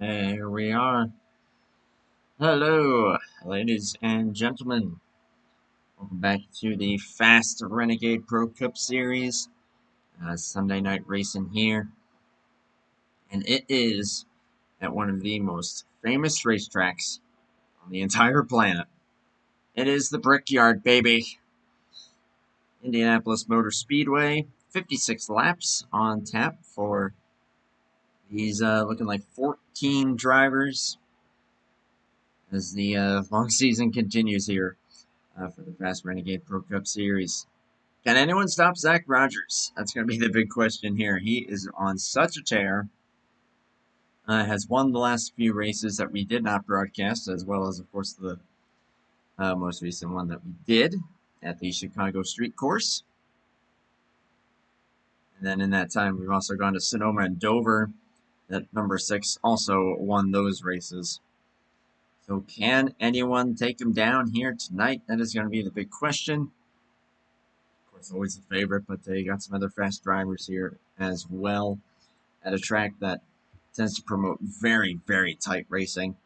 Here we are. Hello, ladies and gentlemen. Welcome back to the Fast Renegade Pro Cup Series. Sunday night racing here. And it is at one of the most famous racetracks on the entire planet. It is the Brickyard, baby. Indianapolis Motor Speedway. 56 laps on tap for these looking like 14 drivers as the long season continues here. For the Fast Renegade Pro Cup Series. Can anyone stop Zach Rogers? That's going to be the big question here. He is on such a tear. Has won the last few races that we did not broadcast, as well as, of course, the most recent one that we did at the Chicago Street Course. And then in that time, we've also gone to Sonoma and Dover. That number 6 also won those races. So can anyone take him down here tonight? That is going to be the big question. Of course, always a favorite, but they got some other fast drivers here as well at a track that tends to promote very, very tight racing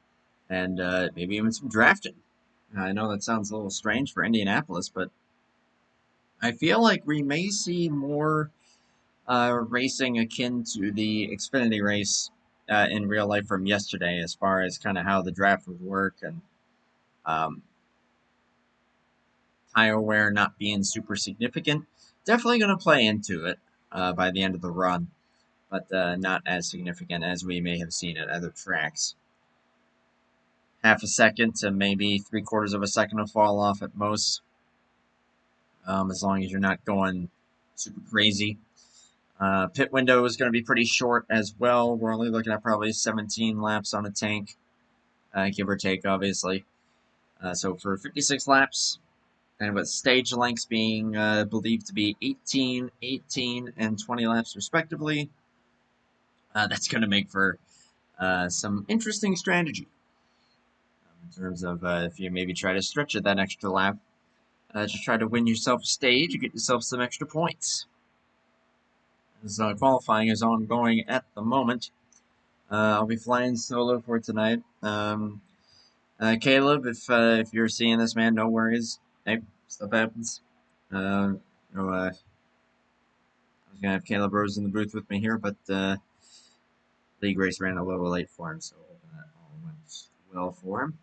and maybe even some drafting. I know that sounds a little strange for Indianapolis, but I feel like we may see more racing akin to the Xfinity race in real life from yesterday, as far as kind of how the draft would work and tire wear not being super significant. Definitely going to play into it by the end of the run, but not as significant as we may have seen at other tracks. Half a second to maybe 3/4 of a second to fall off at most, as long as you're not going super crazy. Pit window is going to be pretty short as well. We're only looking at probably 17 laps on a tank, give or take, obviously. So for 56 laps, and with stage lengths being believed to be 18, 18, and 20 laps respectively, that's going to make for some interesting strategy in terms of if you maybe try to stretch it that extra lap, just try to win yourself a stage, you get yourself some extra points. As qualifying is ongoing at the moment. I'll be flying solo for tonight. Caleb, if you're seeing this, man, no worries. Hey, stuff happens. I was gonna have Caleb Rose in the booth with me here, but league race ran a little late for him, so hoping that all went well for him.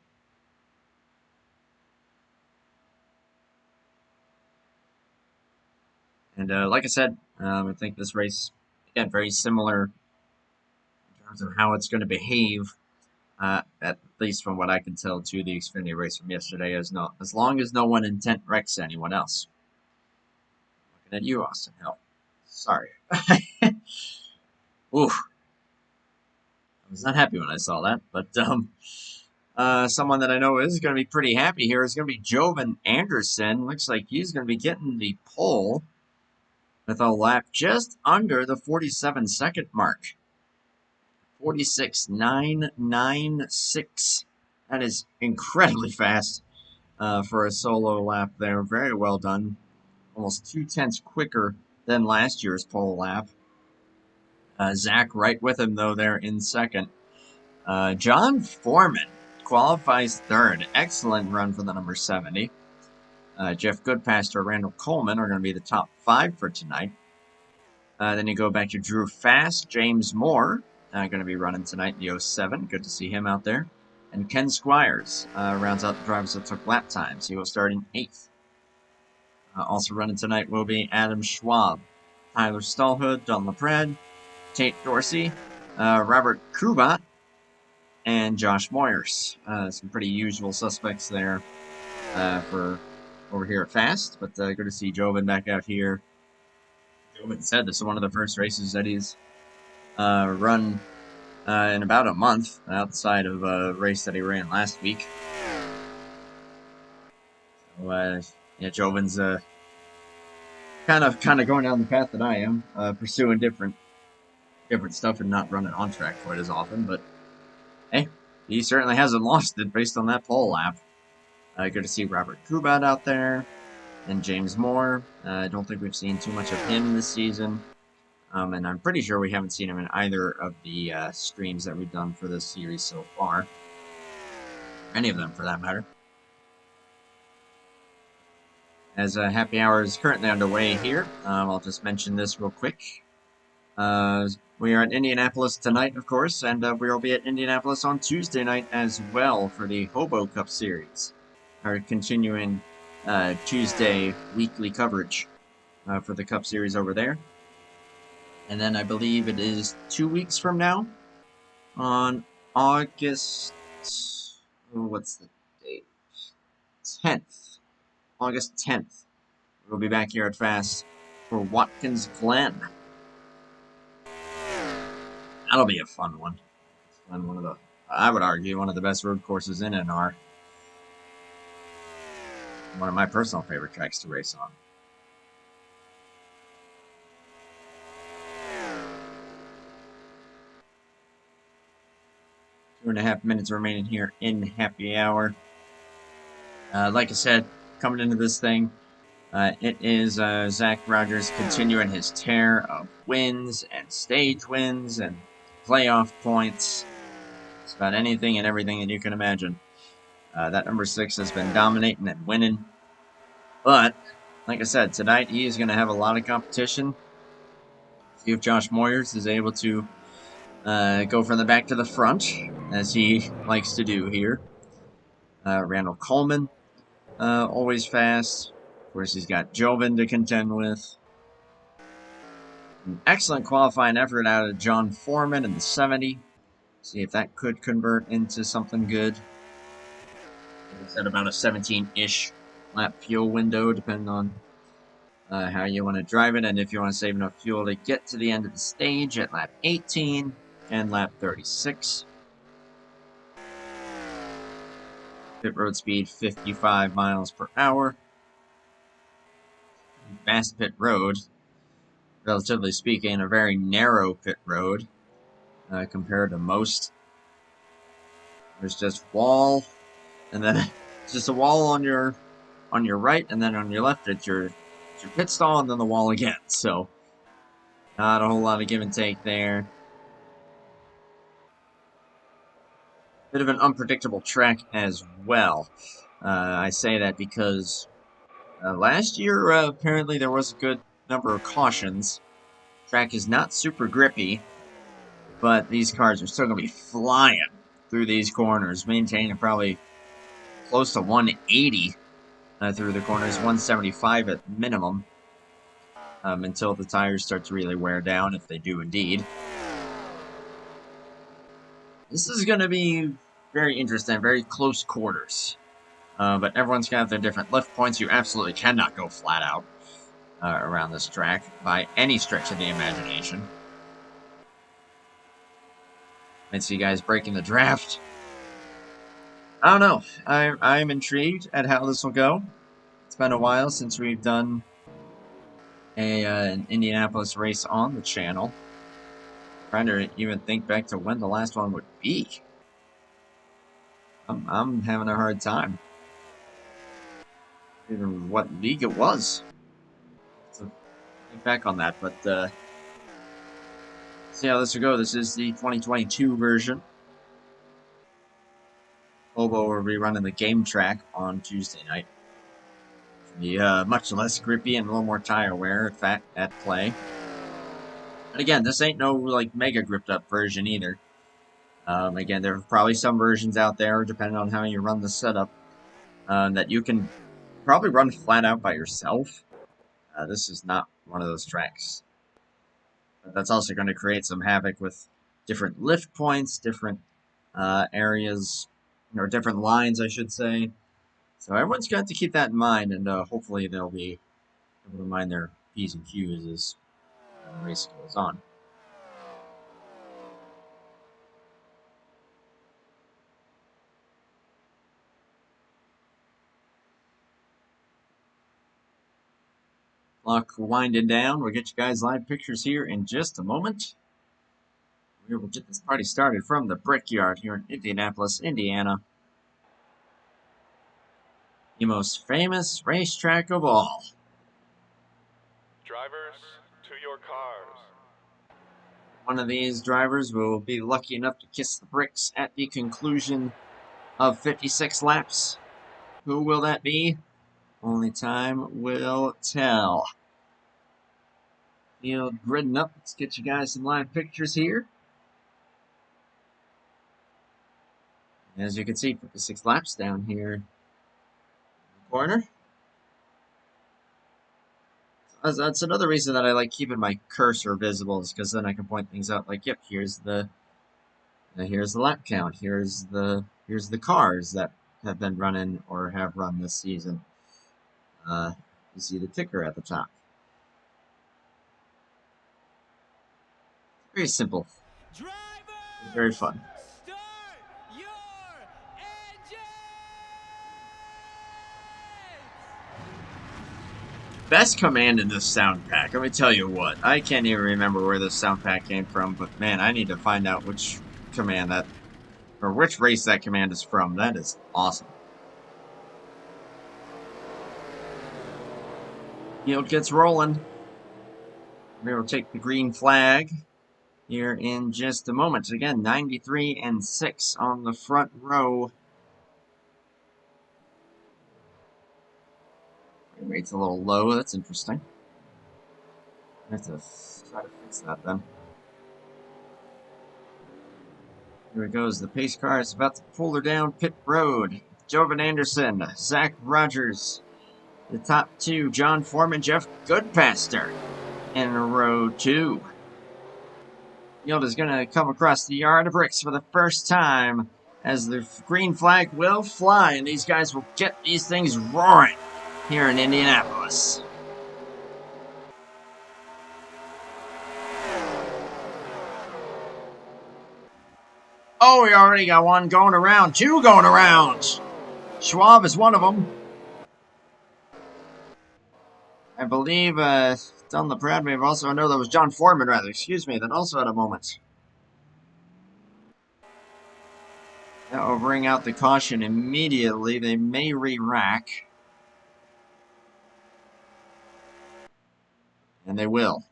And like I said, I think this race, again, very similar in terms of how it's going to behave, at least from what I can tell, to the Xfinity race from yesterday, as long as no one intent wrecks anyone else. Looking at you, Austin. Hell, sorry. Oof. I was not happy when I saw that, but someone that I know is going to be pretty happy here is going to be Jovan Anderson. Looks like he's going to be getting the pole with a lap just under the 47-second mark. 46.996. That is incredibly fast for a solo lap there. Very well done. Almost 2/10 quicker than last year's pole lap. Zach right with him, though, there in second. John Foreman qualifies third. Excellent run for the number 70. Jeff Goodpaster, Randall Coleman are going to be the top 5 for tonight. Then you go back to Drew Fast, James Moore, going to be running tonight in the 07. Good to see him out there. And Ken Squires rounds out the drivers that took lap times. He will start in 8th. Also running tonight will be Adam Schwab, Tyler Stallhood, Don LaPrade, Tate Dorsey, Robert Kubat, and Josh Moyers. Some pretty usual suspects there for over here at Fast, but good to see Jovan back out here. Jovan said this is one of the first races that he's run in about a month, outside of a race that he ran last week. So, yeah, Jovan's kind of going down the path that I am, pursuing different stuff and not running on track quite as often. But hey, he certainly hasn't lost it based on that pole lap. Good to see Robert Kubat out there and James Moore. I don't think we've seen too much of him this season. And I'm pretty sure we haven't seen him in either of the streams that we've done for this series so far. Any of them, for that matter. As happy hour is currently underway here, I'll just mention this real quick. We are at Indianapolis tonight, of course, and we will be at Indianapolis on Tuesday night as well for the Hobo Cup Series. Our continuing Tuesday weekly coverage for the Cup Series over there. And then I believe it is 2 weeks from now, on August... what's the date? 10th. August 10th. We'll be back here at Fast for Watkins Glen. That'll be a fun one. And one of the, I would argue, one of the best road courses in NR. One of my personal favorite tracks to race on. Two and a half minutes remaining here in happy hour. Like I said, coming into this thing, it is Zach Rogers continuing his tear of wins and stage wins and playoff points. It's about anything and everything that you can imagine. That number 6 has been dominating and winning. But, like I said, tonight he is going to have a lot of competition. See if Josh Moyers is able to go from the back to the front, as he likes to do here. Randall Coleman, always fast. Of course, he's got Joven to contend with. An excellent qualifying effort out of John Foreman in the 70. See if that could convert into something good. Like I said, about a 17-ish lap fuel window, depending on how you want to drive it, and if you want to save enough fuel to get to the end of the stage at lap 18 and lap 36. Pit road speed 55 miles per hour. Fast pit road, relatively speaking, a very narrow pit road compared to most. There's just wall, and then it's just a wall on your right, and then on your left it's your pit stall, and then the wall again. So not a whole lot of give and take there. Bit of an unpredictable track as well. I say that because last year apparently there was a good number of cautions. Track is not super grippy, but these cars are still going to be flying through these corners, maintaining probably close to 180 through the corners, 175 at minimum, until the tires start to really wear down, if they do indeed. This is going to be very interesting, very close quarters. But everyone's going to have their different lift points. You absolutely cannot go flat out around this track by any stretch of the imagination. Might see guys breaking the draft. I don't know. I'm intrigued at how this will go. It's been a while since we've done an Indianapolis race on the channel. Trying to even think back to when the last one would be. I'm having a hard time. Even what league it was. So think back on that, but see how this will go. This is the 2022 version. Hobo will be running the game track on Tuesday night. Be much less grippy and a little more tire wear at play. And again, this ain't no like mega gripped up version either. Again, there are probably some versions out there, depending on how you run the setup, that you can probably run flat out by yourself. This is not one of those tracks. But that's also going to create some havoc with different lift points, different areas, or different lines, I should say. So everyone's got to keep that in mind, and hopefully they'll be able to mind their P's and Q's as the race goes on. Clock winding down. We'll get you guys live pictures here in just a moment. We will get this party started from the Brickyard here in Indianapolis, Indiana. The most famous racetrack of all. Drivers, to your cars. One of these drivers will be lucky enough to kiss the bricks at the conclusion of 56 laps. Who will that be? Only time will tell. Field gridding up. Let's get you guys some live pictures here. As you can see, 56 laps down here in the corner. That's another reason that I like keeping my cursor visible, is because then I can point things out like, yep, here's the lap count, here's the cars that have been running or have run this season. You see the ticker at the top. Very simple. Drivers, very fun. Start your engines! Best command in this sound pack. Let me tell you what. I can't even remember where this sound pack came from, but man, I need to find out which command that, or which race that command is from. That is awesome. Field gets rolling. We will take the green flag here in just a moment. Again, 93 and 6 on the front row. Frame rate's a little low. That's interesting. I have to try to fix that then. Here it goes. The pace car is about to pull her down pit road. Jovan Anderson, Zach Rogers. The top two, John Foreman, Jeff Goodpaster in row 2. Field is going to come across the yard of bricks for the first time as the green flag will fly, and these guys will get these things roaring here in Indianapolis. Oh, we already got one going around, 2 going around. Schwab is one of them. I believe Don LaPrade may have also, I know that was John Foreman, rather, excuse me, that also had a moment. That will bring out the caution immediately. They may re-rack. And they will.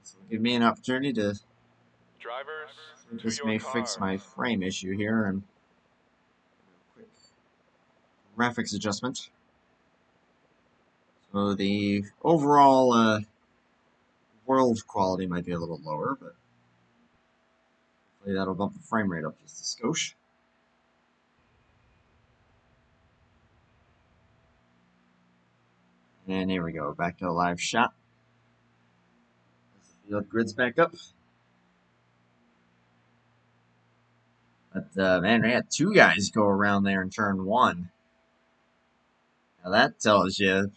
This will give me an opportunity to... Drivers, this may fix my frame issue here. And quick graphics adjustment. So the overall world quality might be a little lower, but hopefully that'll bump the frame rate up just a skosh. And here we go, back to a live shot. The field grid's back up. But man, we had 2 guys go around there in turn 1. Now that tells you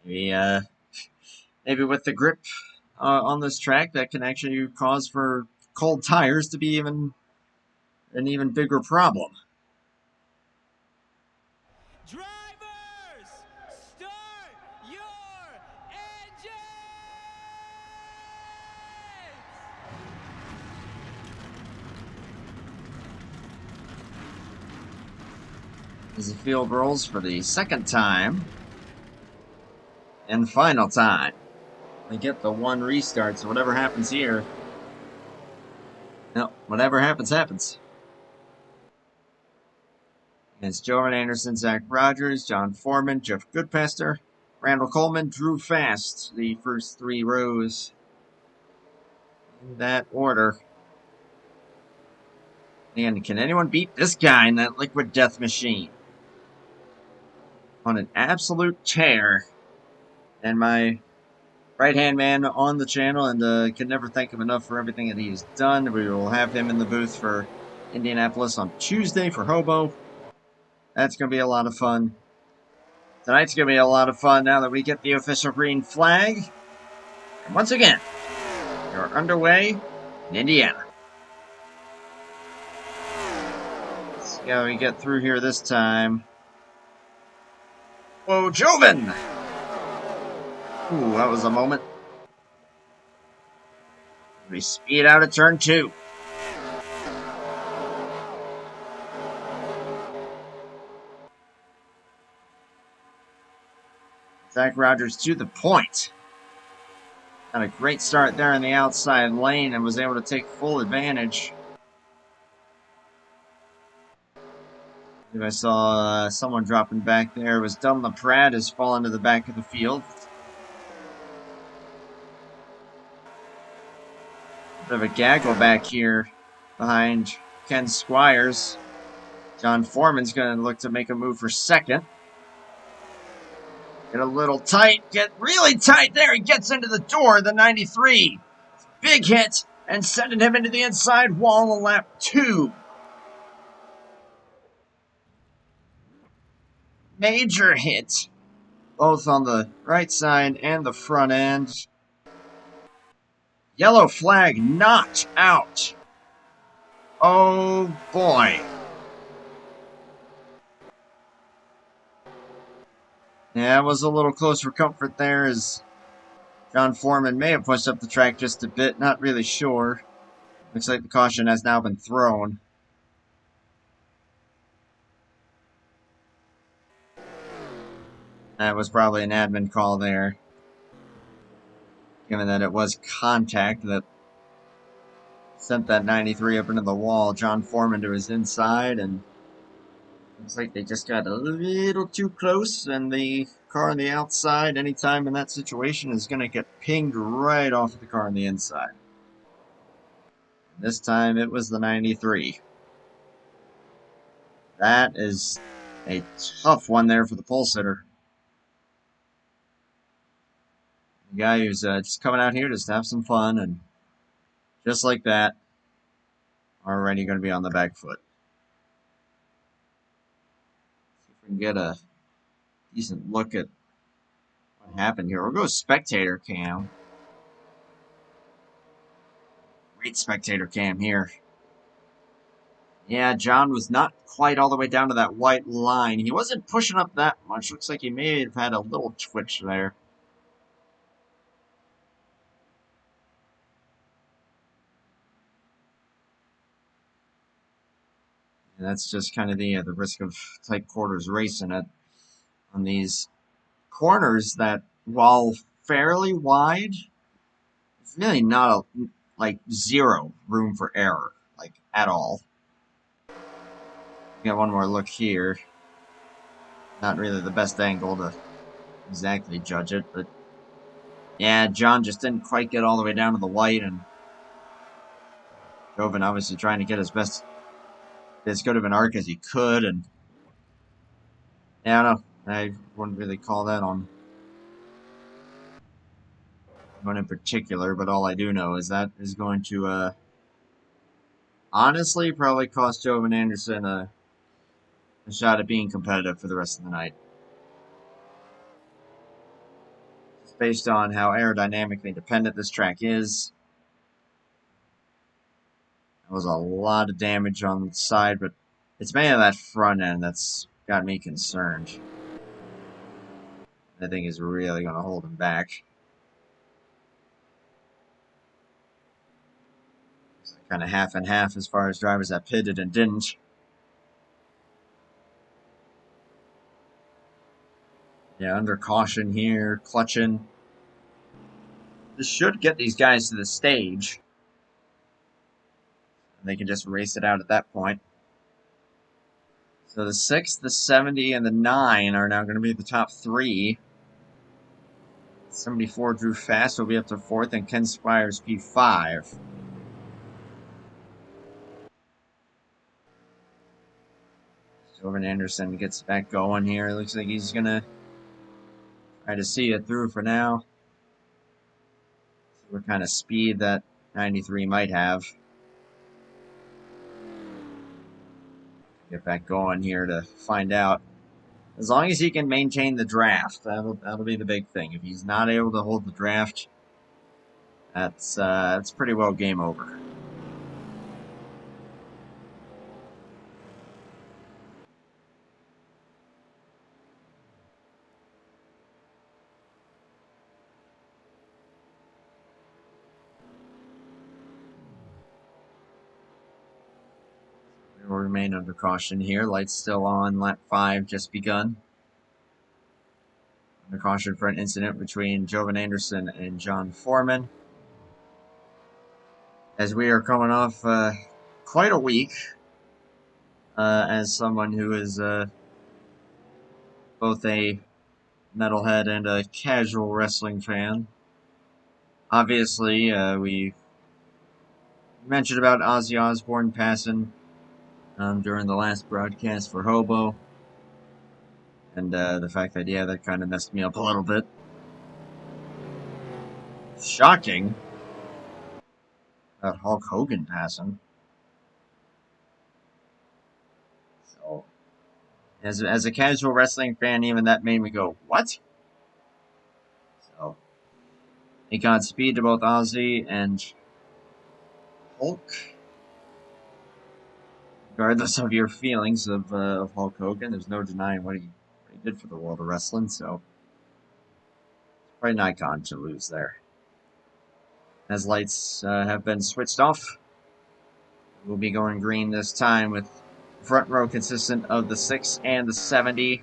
maybe with the grip on this track, that can actually cause for cold tires to be an even bigger problem. Drivers, start your engines! As the field rolls for the second time and final time. They get the 1 restart, so whatever happens here, no, whatever happens, happens. It's Jovan Anderson, Zach Rogers, John Foreman, Jeff Goodpaster, Randall Coleman, Drew Fast, the first 3 rows in that order. And can anyone beat this guy in that liquid death machine? On an absolute tear. And my right-hand man on the channel, and can never thank him enough for everything that he's done. We will have him in the booth for Indianapolis on Tuesday for Hobo. That's going to be a lot of fun. Tonight's going to be a lot of fun now that we get the official green flag. And once again, we're underway in Indiana. Let's see how we get through here this time. Whoa, Jovan! Ooh, that was a moment. We speed out of turn 2. Zach Rogers to the point. Had a great start there in the outside lane and was able to take full advantage. If I saw someone dropping back there, it was Donlon has fallen to the back of the field. Bit of a gaggle back here behind Ken Squires. John Foreman's going to look to make a move for second. Get a little tight, get really tight there. He gets into the door, the 93. Big hit, and sending him into the inside wall on lap 2. Major hit, both on the right side and the front end. Yellow flag not out. Oh boy. Yeah, it was a little close for comfort there as John Foreman may have pushed up the track just a bit, not really sure. Looks like the caution has now been thrown. That was probably an admin call there. Given that it was contact that sent that 93 up into the wall, John Foreman to his inside, and looks like they just got a little too close, and the car on the outside, anytime in that situation, is going to get pinged right off of the car on the inside. This time it was the 93. That is a tough one there for the pole sitter. The guy who's just coming out here just to have some fun, and just like that, already going to be on the back foot. See if we can get a decent look at what happened here. We'll go spectator cam. Great spectator cam here. Yeah, John was not quite all the way down to that white line. He wasn't pushing up that much. Looks like he may have had a little twitch there. And that's just kind of the risk of tight quarters racing it on these corners that, while fairly wide, it's really not like zero room for error, like at all. Got one more look here. Not really the best angle to exactly judge it, but yeah, John just didn't quite get all the way down to the white, and Jovan obviously trying to get as good of an arc as he could, and yeah, I don't know. I wouldn't really call that on one in particular, but all I do know is that is going to honestly probably cost Jovan Anderson a shot at being competitive for the rest of the night. Just based on how aerodynamically dependent this track is. There was a lot of damage on the side, but it's mainly that front end that's got me concerned. I think is really going to hold him back. It's kind of half and half as far as drivers that pitted and didn't. Yeah, under caution here, clutching. This should get these guys to the stage. And they can just race it out at that point. So the 6, the 70, and the 9 are now going to be the top 3. 74 Drew Fast will be up to 4th, and Ken Squires P5. Jovan Anderson gets back going here. Looks like he's going to try to see it through for now. See what kind of speed that 93 might have. Get back going here to find out. As long as he can maintain the draft, that'll be the big thing. If he's not able to hold the draft, that's pretty well game over. We'll remain under caution here. Lights still on. Lap 5 just begun. Under caution for an incident between Jovan Anderson and John Foreman. As we are coming off quite a week, as someone who is both a metalhead and a casual wrestling fan. Obviously, we mentioned about Ozzy Osbourne passing during the last broadcast for Hobo. And the fact that, yeah, that kind of messed me up a little bit. Shocking about Hulk Hogan passing. So, as a casual wrestling fan, even that made me go, what? So, a Godspeed to both Ozzy and Hulk. Regardless of your feelings of Hulk Hogan, there's no denying what he did for the world of wrestling, so it's quite an icon to lose there. As lights have been switched off, we'll be going green this time with front row consistent of the 6 and the 70.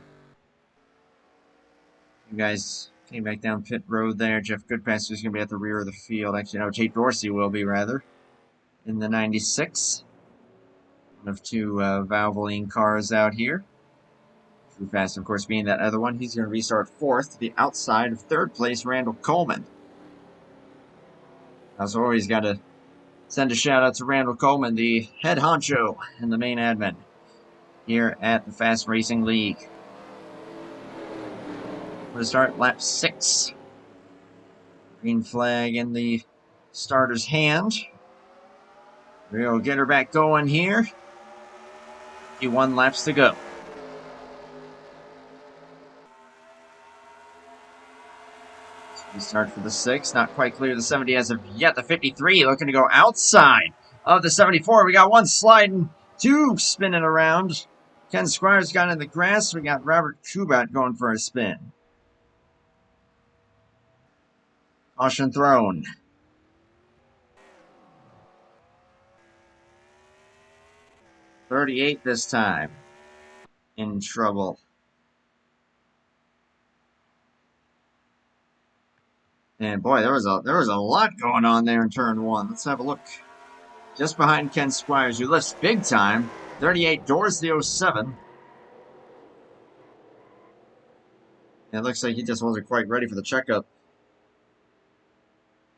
You guys came back down pit road there. Jeff Goodpaster's going to be at the rear of the field. Actually, no, Tate Dorsey will be, rather, in the 96. One of two Valvoline cars out here. True Fast, of course, being that other one. He's going to restart fourth to the outside of third place, Randall Coleman. As always, got to send a shout out to Randall Coleman, the head honcho and the main admin here at the Fast Racing League. We're going to start lap 6. Green flag in the starter's hand. We'll get her back going here. 51 laps to go. So we start for the 6. Not quite clear the 70 as of yet. The 53 looking to go outside of the 74. We got one sliding, two spinning around. Ken Squires got in the grass. We got Robert Kubat going for a spin. Caution thrown. .38 this time. In trouble. And boy, there was a lot going on there in turn 1. Let's have a look. Just behind Ken Squires, who lifts big time. 38 doors the 07. And it looks like he just wasn't quite ready for the checkup.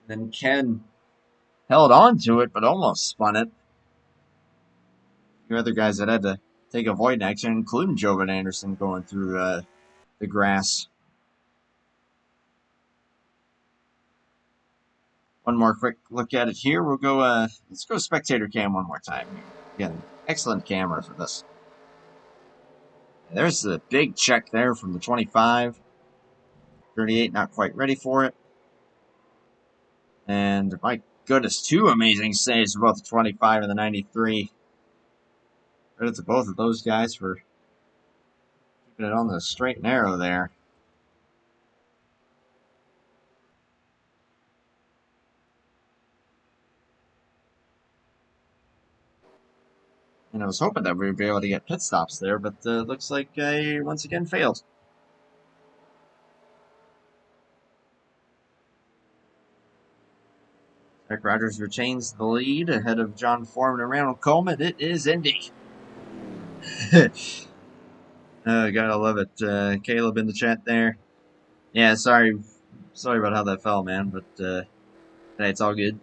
Then Ken held on to it, but almost spun it. A few other guys that had to take a void action, including Jovan Anderson going through the grass. One more quick look at it here. We'll go, let's go spectator cam one more time. Again, excellent camera for this. There's the big check there from the 25. 38 not quite ready for it. And my goodness, two amazing saves for both the 25 and the 93. Credit to both of those guys for keeping it on the straight and narrow there. And I was hoping that we would be able to get pit stops there, but looks like I once again failed. Eric Rogers retains the lead ahead of John Foreman and Randall Coleman. It is Indy. Gotta love it. Caleb in the chat there. Yeah, sorry about how that fell, man, but hey, it's all good.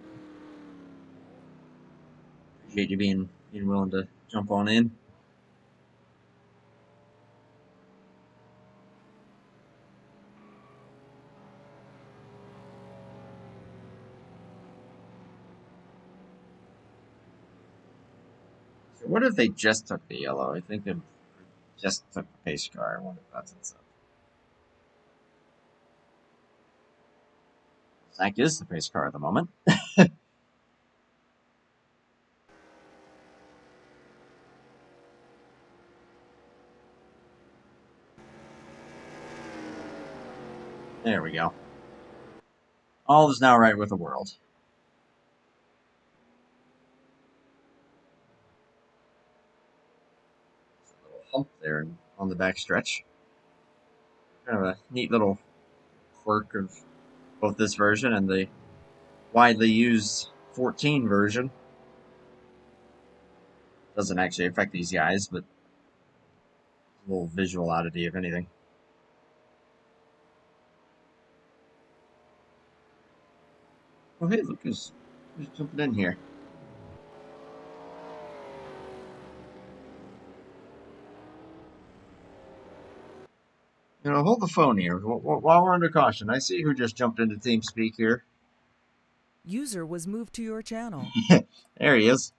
Appreciate you being willing to jump on in. So what if they just took the yellow? I think they just took the pace car. I wonder if that's what's up. Zach is the pace car at the moment. There we go. All is now right with the world. There's a little hump there on the back stretch. Kind of a neat little quirk of both this version and the widely used 14 version. Doesn't actually affect these guys, but a little visual oddity, if anything. Oh, hey, look who's jumping in here. You know, hold the phone here while we're under caution. I see who just jumped into TeamSpeak here. User was moved to your channel. There he is.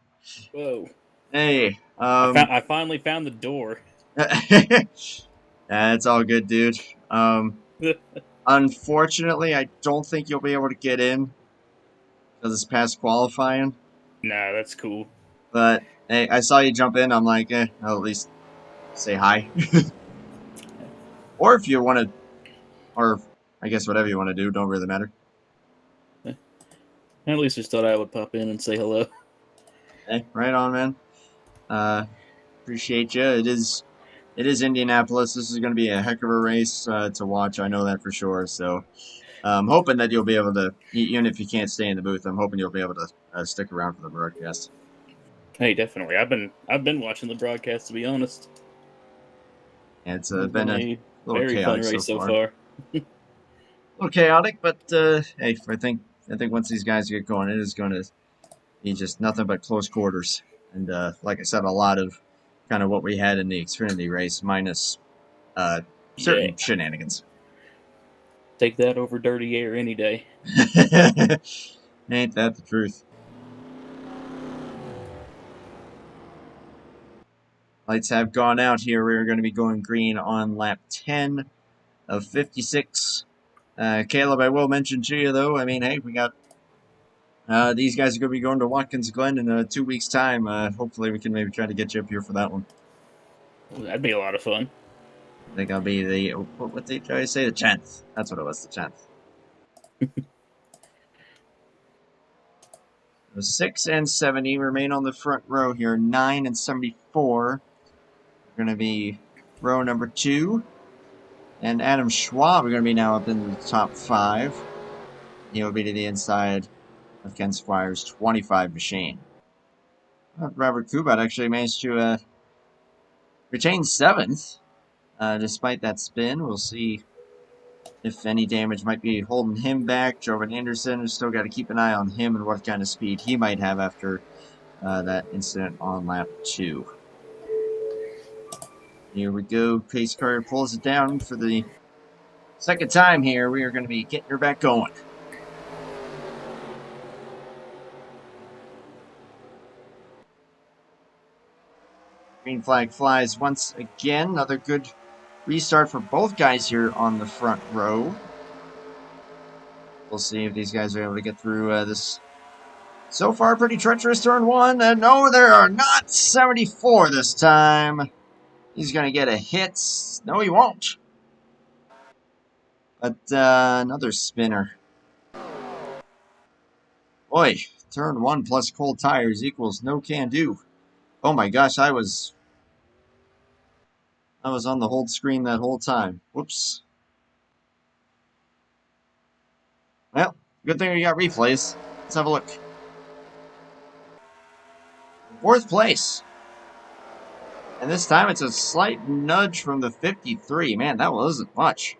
Whoa. Hey, I finally found the door. That's all good, dude. Unfortunately, I don't think you'll be able to get in because it's past qualifying. Nah, that's cool. But hey, I saw you jump in. I'm like, I'll at least say hi. Or if you want to, or I guess whatever you want to do, don't really matter. At least I just thought I would pop in and say hello. Hey, right on, man. Appreciate you. It is Indianapolis. This is going to be a heck of a race to watch. I know that for sure. So I'm hoping that you'll be able to, even if you can't stay in the booth, I'm hoping you'll be able to stick around for the broadcast. Hey, definitely. I've been watching the broadcast, to be honest. Yeah, it's been a little very chaotic fun race so far. A little chaotic, but hey, I think once these guys get going, it is going to be just nothing but close quarters. And like I said, a lot of kind of what we had in the Xfinity race, minus certain shenanigans. Take that over dirty air any day. Ain't that the truth? Lights have gone out here. We're going to be going green on lap 10 of 56. Caleb, I will mention to you, though, I mean, hey, we got these guys are going to be going to Watkins Glen in 2 weeks' time. Hopefully we can maybe try to get you up here for that one. Well, that'd be a lot of fun. I think I'll be the, what did I say? The 10th. That's what it was, the 10th. 6 and 70 remain on the front row here. 9 and 74 are going to be row number 2. And Adam Schwab are going to be now up in the top 5. He'll be to the inside of Ken Squire's 25 machine. Robert Kubat actually managed to retain 7th. Despite that spin, we'll see if any damage might be holding him back. Jovan Anderson has still got to keep an eye on him and what kind of speed he might have after that incident on lap 2. Here we go. Pace car pulls it down for the second time here. We are going to be getting her back going. Green flag flies once again. Another good restart for both guys here on the front row. We'll see if these guys are able to get through this so far pretty treacherous turn 1. No, there are not. 74 this time. He's going to get a hit. No, he won't. But another spinner. Boy, turn 1 plus cold tires equals no can do. Oh my gosh, I was on the hold screen that whole time. Whoops. Well, good thing we got replays. Let's have a look. 4th place. And this time it's a slight nudge from the 53. Man, that wasn't much.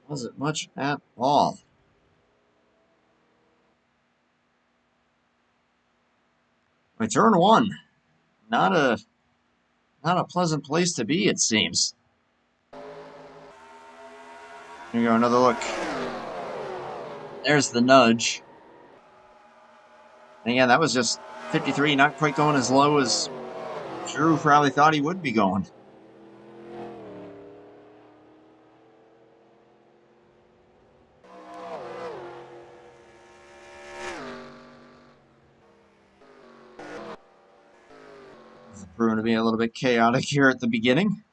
Wasn't much at all. My turn 1. Not a pleasant place to be, it seems. Here we go, another look. There's the nudge. And again, that was just 53, not quite going as low as Drew probably thought he would be going. It's proving to be a little bit chaotic here at the beginning.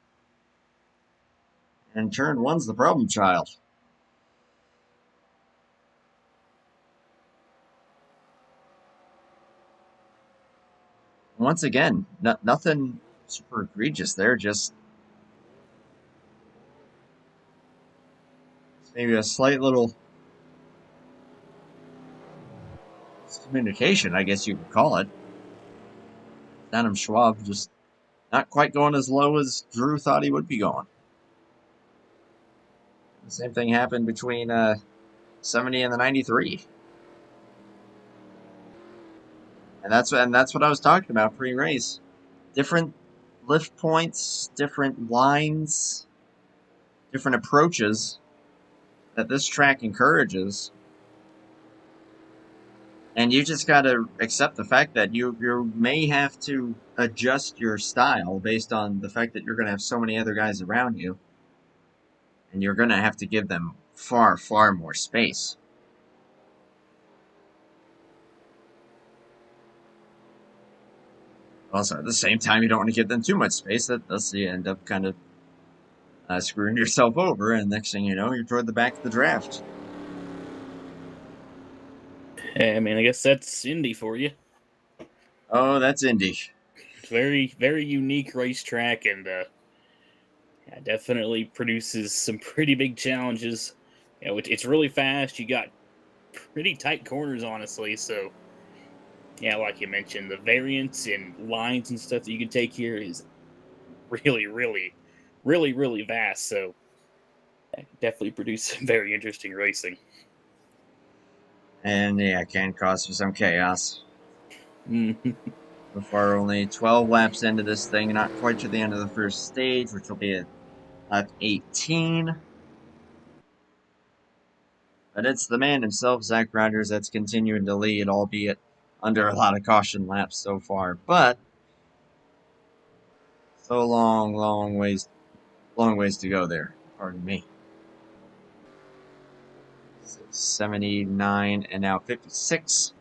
And turn 1's the problem child. Once again, nothing super egregious there, just maybe a slight little communication, I guess you could call it. Adam Schwab just not quite going as low as Drew thought he would be going. The same thing happened between 70 and the 93. And that's what I was talking about pre-race. Different lift points, different lines, different approaches that this track encourages. And you just got to accept the fact that you may have to adjust your style based on the fact that you're going to have so many other guys around you. And you're going to have to give them far, far more space. Also, at the same time, you don't want to give them too much space. Thus, you end up kind of screwing yourself over. And next thing you know, you're toward the back of the draft. I mean, I guess that's Indy for you. Oh, that's Indy. Very, very unique racetrack, and yeah, definitely produces some pretty big challenges. You know, it's really fast. You got pretty tight corners, honestly. So, yeah, like you mentioned, the variance and lines and stuff that you can take here is really, really, really, really vast. So, yeah, definitely produce some very interesting racing. And yeah, it can cause for some chaos. Mhm. So far, only 12 laps into this thing, not quite to the end of the first stage, which will be at lap 18. But it's the man himself, Zach Rogers, that's continuing to lead, albeit under a lot of caution laps so far. But so long ways to go there. Pardon me. 79 and now 56.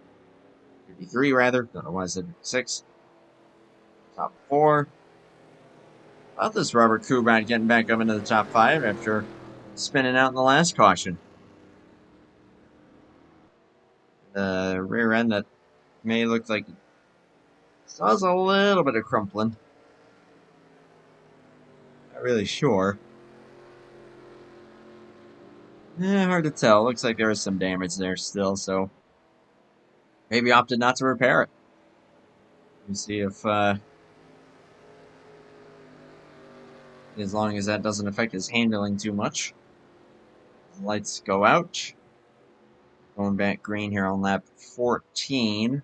53 rather. Don't know why I said 56. Top 4. About this Robert Kubat getting back up into the top 5 after spinning out in the last caution. The rear end that may look like it still has a little bit of crumpling. Not really sure. Hard to tell. Looks like there is some damage there still, so maybe opted not to repair it. Let me see if as long as that doesn't affect his handling too much. Lights go out. Going back green here on lap 14.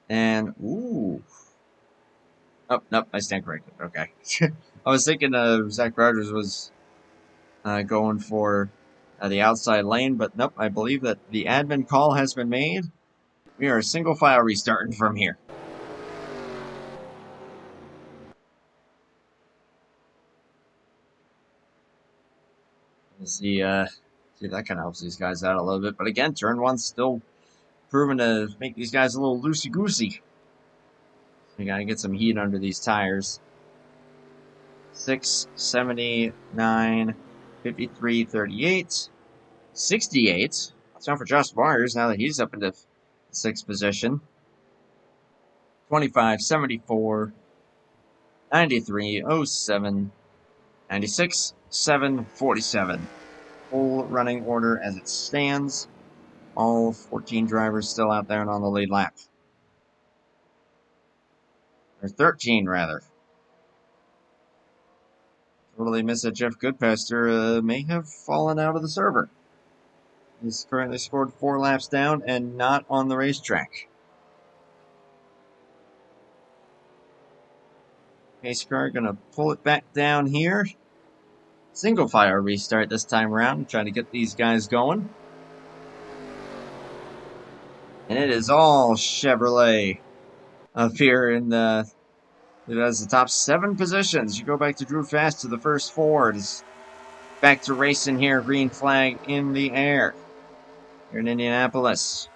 And, ooh. Oh, nope, I stand corrected. Okay. I was thinking Zach Rogers was going for the outside lane, but nope, I believe that the admin call has been made. We are single file restarting from here. See if that kind of helps these guys out a little bit. But again, turn one's still proving to make these guys a little loosey-goosey. You gotta get some heat under these tires. 6, 79, 53, 38, 68. That's not for Josh Myers now that he's up into 6th position. 25, 74, 93, 07, 96, 7, 47. Full running order as it stands. All 14 drivers still out there and on the lead lap. Or 13, rather. Totally missed that Jeff Goodpaster may have fallen out of the server. He's currently scored 4 laps down and not on the racetrack. Pace car gonna pull it back down here. Single fire restart this time around, trying to get these guys going. And it is all Chevrolet up here in the... It has the top 7 positions. You go back to Drew Fast to the first 4. It is back to racing here. Green flag in the air. Here in Indianapolis.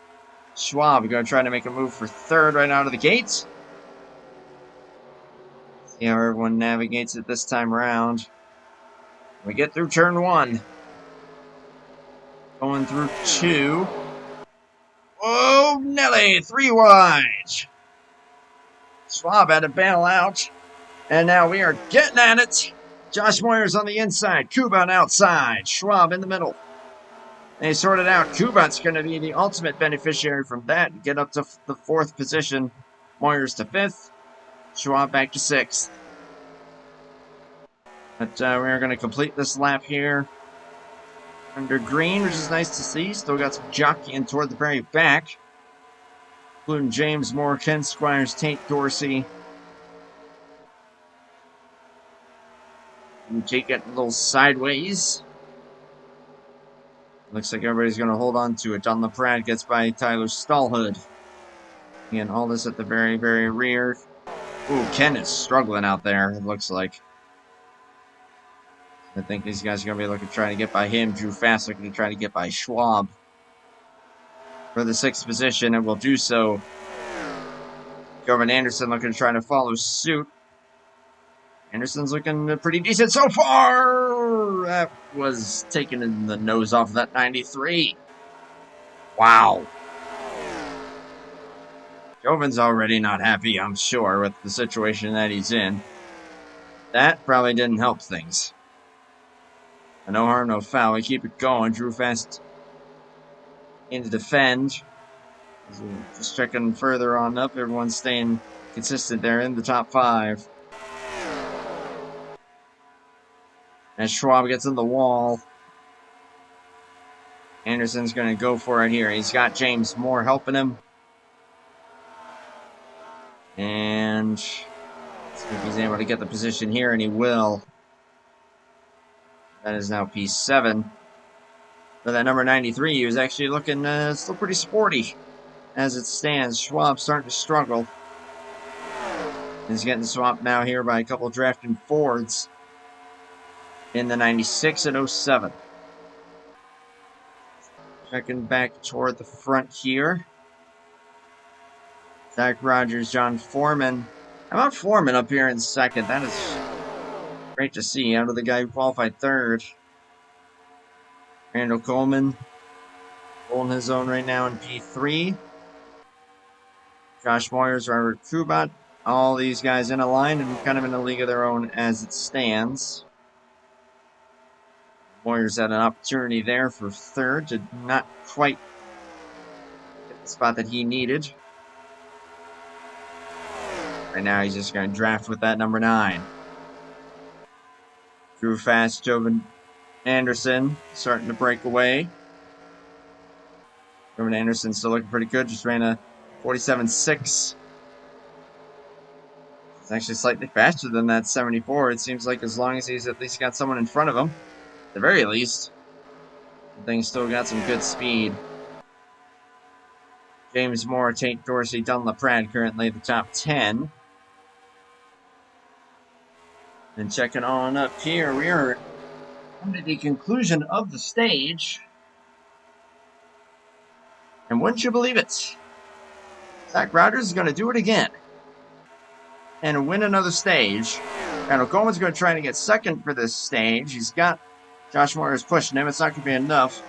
Schwab going to try to make a move for 3rd right out of the gates. See how everyone navigates it this time around. We get through turn 1. Going through 2. Oh, Nelly! 3 wide! Schwab had to bail out. And now we are getting at it. Josh Moyers on the inside. Kubat outside. Schwab in the middle. They sorted out. Kubat's going to be the ultimate beneficiary from that. Get up to the 4th position. Moyers to 5th. Schwab back to 6th. But we're going to complete this lap here under green, which is nice to see. Still got some jockeying toward the very back, including James Moore, Ken Squires, Tate Dorsey. And Tate getting a little sideways. Looks like everybody's going to hold on to it. Donlon Pratt gets by Tyler Stallhood. Again, all this at the very, very rear. Ooh, Ken is struggling out there, it looks like. I think these guys are going to be looking to try to get by him. Drew Fast looking to try to get by Schwab for the 6th position, and will do so. Gavin Anderson looking to try to follow suit. Anderson's looking pretty decent so far. That was taken in the nose off of that 93. Wow. Jovan's already not happy, I'm sure, with the situation that he's in. That probably didn't help things. But no harm, no foul. We keep it going. Drew Fast in to defend. Just checking further on up. Everyone's staying consistent there in the top 5. As Schwab gets in the wall, Anderson's going to go for it here. He's got James Moore helping him. And see if he's able to get the position here, and he will. That is now P7. But that number 93, he was actually looking still pretty sporty as it stands. Schwab starting to struggle. He's getting swamped now here by a couple of drafting Fords in the 96 and 07. Checking back toward the front here. Zach Rogers, John Foreman. How about Foreman up here in 2nd? That is great to see out of the guy who qualified 3rd. Randall Coleman holding his own right now in P3. Josh Moyers, Robert Kubat. All these guys in a line and kind of in a league of their own as it stands. Moyers had an opportunity there for 3rd. Did not quite get the spot that he needed. Right now he's just going to draft with that number 9. Drew Fast, Jovan Anderson starting to break away. Jovan Anderson still looking pretty good. Just ran a 47.6. It's actually slightly faster than that 74. It seems like as long as he's at least got someone in front of him, at the very least, the thing's still got some good speed. James Moore, Tate Dorsey, Donlon Pratt currently the top 10. And checking on up here, we are coming to the conclusion of the stage. And wouldn't you believe it? Zach Rogers is going to do it again. And win another stage. Randall Coleman's going to try to get 2nd for this stage. He's got Josh Moyers pushing him. It's not going to be enough.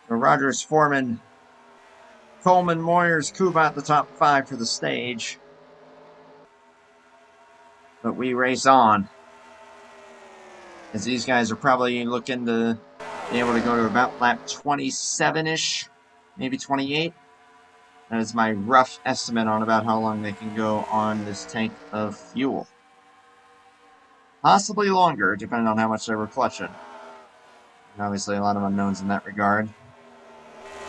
So Rogers, Foreman, Coleman, Moyers, Kubat, the top 5 for the stage. But we race on. As these guys are probably looking to be able to go to about lap 27-ish, maybe 28. That is my rough estimate on about how long they can go on this tank of fuel. Possibly longer, depending on how much they were clutching. And obviously a lot of unknowns in that regard.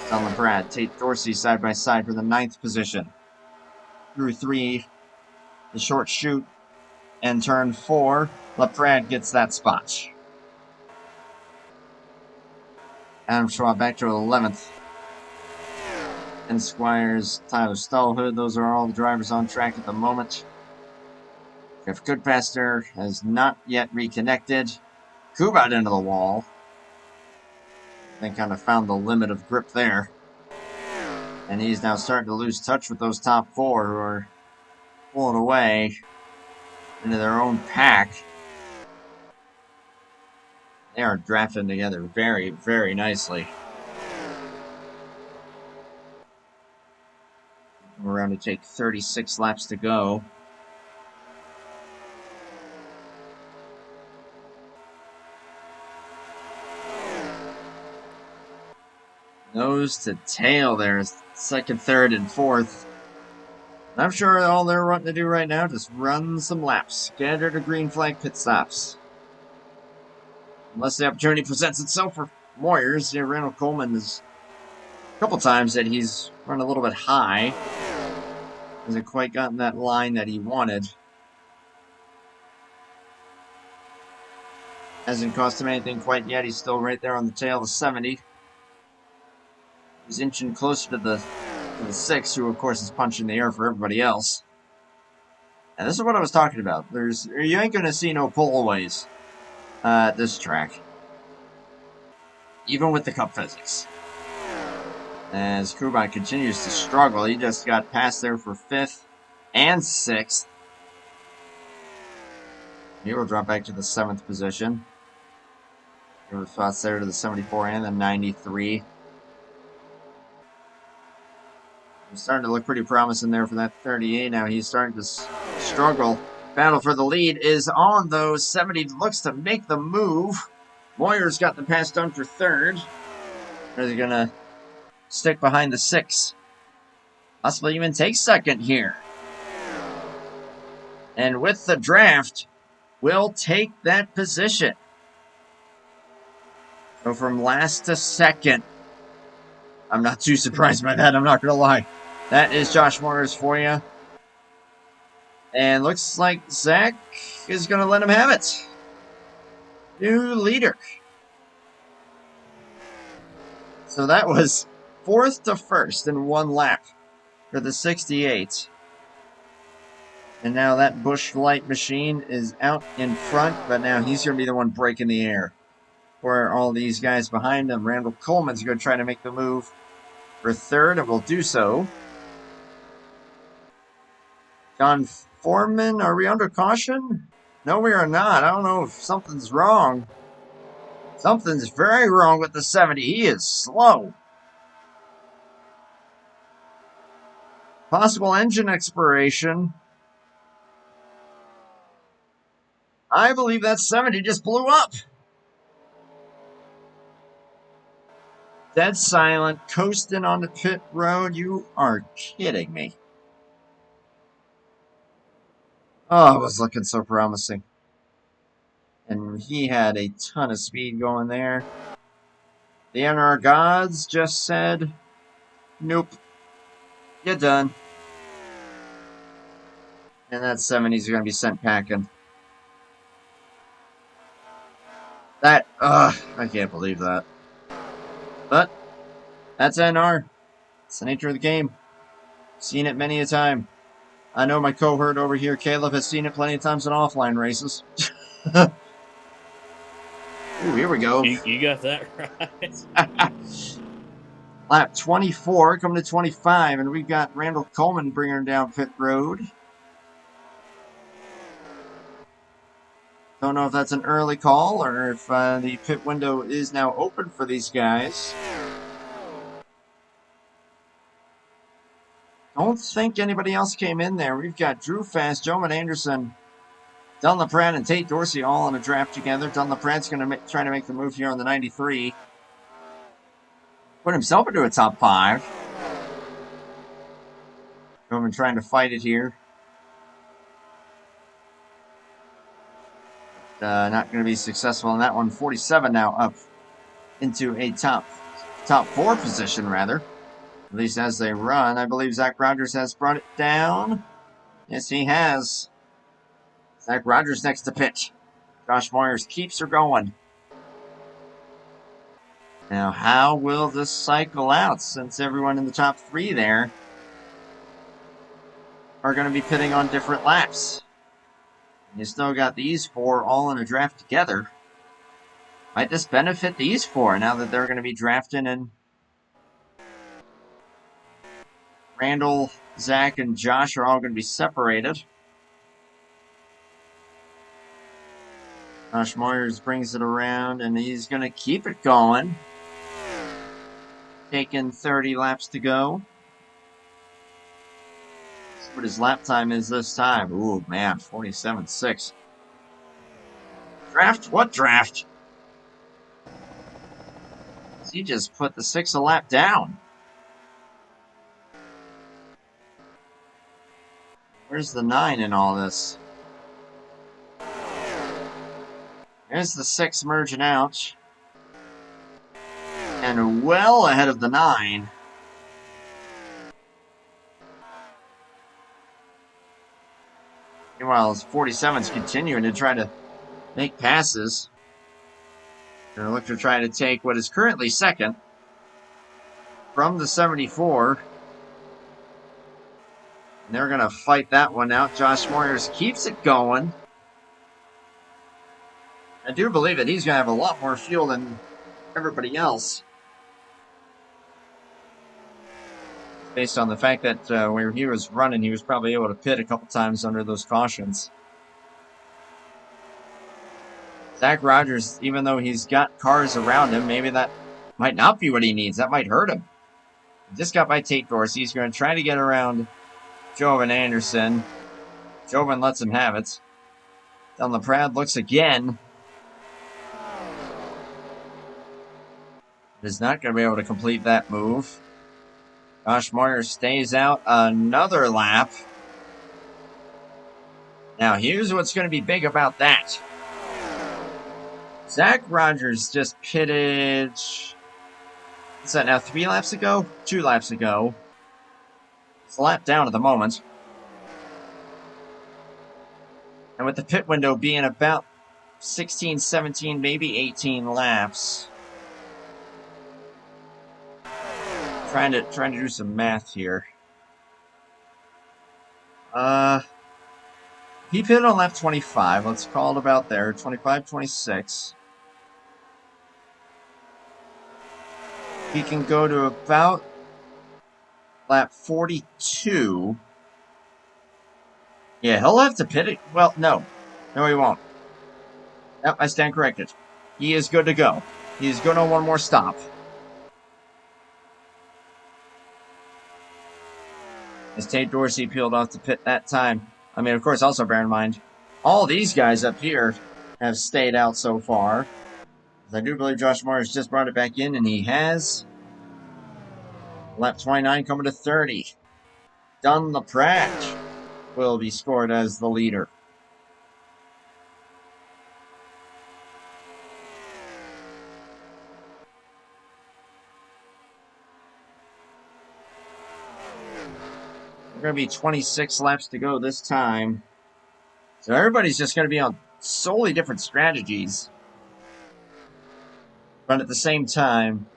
Donlon Pratt, Tate Dorsey side by side for the 9th position. Through 3, the short chute, and turn 4, LaPrade gets that spot. Adam Schwab back to 11th. And Squires, Tyler Stallhood, those are all the drivers on track at the moment. Jeff Goodpaster has not yet reconnected. Kubat into the wall. I think kind of found the limit of grip there. And he's now starting to lose touch with those top 4 who are pulling away into their own pack. They are drafting together very, very nicely. We're around to take 36 laps to go. Nose to tail there. Second, third, and fourth. I'm sure all they're wanting to do right now is just run some laps. Scatter to green flag pit stops. Unless the opportunity presents itself for Moyers. Yeah, Randall Coleman has a couple times that he's run a little bit high. Hasn't quite gotten that line that he wanted. Hasn't cost him anything quite yet. He's still right there on the tail of 70. He's inching closer to the 6, who of course is punching the air for everybody else. And this is what I was talking about. You ain't gonna see no pullaways at this track, even with the cup physics. As Kuban continues to struggle, he just got passed there for 5th and 6th. He will drop back to the 7th position. There were spots there to the 74 and the 93. He's starting to look pretty promising there for that 38. Now he's starting to struggle. Battle for the lead is on, though. 70 looks to make the move. Moyer's got the pass done for 3rd. Are they going to stick behind the 6? Possibly even take 2nd here. And with the draft, will take that position. So from last to 2nd. I'm not too surprised by that, I'm not going to lie. That is Josh Moyers for you. And looks like Zach is going to let him have it. New leader. So that was 4th to 1st in 1 lap for the 68. And now that Busch Light machine is out in front, but now he's going to be the one breaking the air. For all these guys behind him, Randall Coleman's going to try to make the move for 3rd, and will do so. John Foreman, are we under caution? No, we are not. I don't know if something's wrong. Something's very wrong with the 70. He is slow. Possible engine expiration. I believe that 70 just blew up. Dead silent, coasting on the pit road. You are kidding me. Oh, it was looking so promising. And he had a ton of speed going there. The NR gods just said, nope, you're done. And that 70's going to be sent packing. That, I can't believe that. But, that's NR. It's the nature of the game. Seen it many a time. I know my cohort over here, Caleb, has seen it plenty of times in offline races. Ooh, here we go. You got that right. Lap 24, coming to 25, and we've got Randall Coleman bringing her down pit road. Don't know if that's an early call or if the pit window is now open for these guys. Don't think anybody else came in there. We've got Drew Fast, Joe Anderson, Don LaPrat, and Tate Dorsey all in a draft together. Don LaPrat's going to try to make the move here on the 93. Put himself into a top 5. Roman trying to fight it here. Not going to be successful in that one. 47 now up into a top 4 position, rather. At least as they run. I believe Zach Rogers has brought it down. Yes, he has. Zach Rogers next to pitch. Josh Moyers keeps her going. Now, how will this cycle out since everyone in the top 3 there are going to be pitting on different laps? You still got these 4 all in a draft together. Might this benefit these 4 now that they're going to be drafting in? Randall, Zach, and Josh are all going to be separated. Josh Moyers brings it around, and he's going to keep it going. Taking 30 laps to go. What his lap time is this time. Ooh, man, 47.6. Draft? What draft? He just put the 6 a lap down. Where's the 9 in all this? There's the 6 merging out. And well ahead of the 9. Meanwhile, 47's continuing to try to make passes. They're looking to try to take what is currently second from the 74. And they're going to fight that one out. Josh Moyers keeps it going. I do believe that he's going to have a lot more fuel than everybody else. Based on the fact that where he was running, he was probably able to pit a couple times under those cautions. Zach Rogers, even though he's got cars around him, maybe that might not be what he needs. That might hurt him. He just got by Tate Dorsey. He's going to try to get around Jovan Anderson. Jovan lets him have it. Down the Prad looks again. Is not going to be able to complete that move. Josh Moyer stays out another lap. Now, here's what's going to be big about that. Zach Rogers just pitted... What's that now, 3 laps ago? 2 laps ago. It's a lap down at the moment. And with the pit window being about 16, 17, maybe 18 laps... Trying to do some math here. He pitted on lap 25. Let's call it about there. 25, 26. He can go to about lap 42. Yeah, he'll have to pit it. Well, no. No, he won't. Yep, I stand corrected. He is good to go. He is good on one more stop. As Tate Dorsey peeled off the pit that time. I mean, of course, also bear in mind, all these guys up here have stayed out so far. I do believe Josh Morris just brought it back in, and he has. Lap 29 coming to 30. Dunn LaPrade will be scored as the leader. Going to be 26 laps to go this time. So everybody's just going to be on solely different strategies. But at the same time,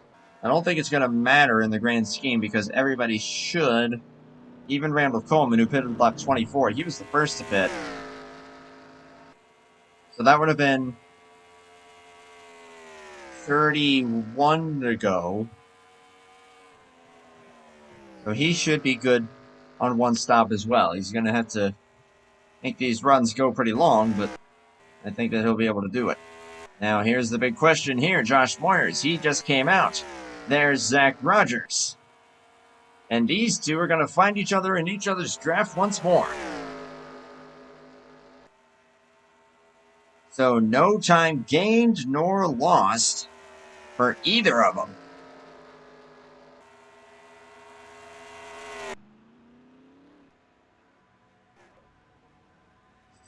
I don't think it's going to matter in the grand scheme because everybody should, even Randall Coleman, who pitted lap 24, he was the first to pit. So that would have been 31 to go. So he should be good on one stop as well. He's going to have to make these runs go pretty long, but I think that he'll be able to do it. Now, here's the big question here. Josh Moyers, he just came out. There's Zach Rogers. And these two are going to find each other in each other's draft once more. So, no time gained nor lost for either of them.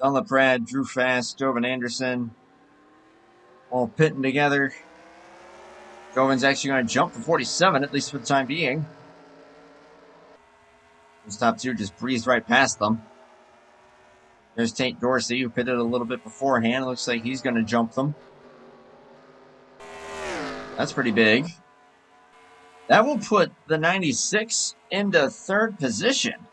Dunn LaPrade, Drew Fast, Jovan Anderson, all pitting together. Jovan's actually going to jump for 47, at least for the time being. Those top two just breezed right past them. There's Tate Dorsey, who pitted a little bit beforehand. Looks like he's going to jump them. That's pretty big. That will put the 96 into third position.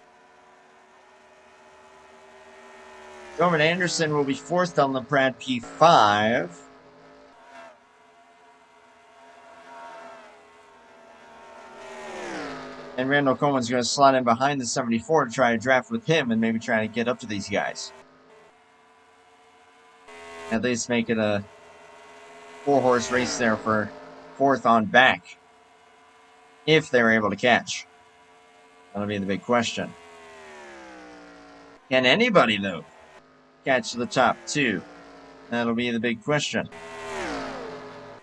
Jovan Anderson will be fourth on the Pratt P5. And Randall Coleman's going to slot in behind the 74 to try to draft with him and maybe try to get up to these guys. At least make it a 4-horse race there for fourth on back. If they're able to catch. That'll be the big question. Can anybody, though, catch the top two? That'll be the big question.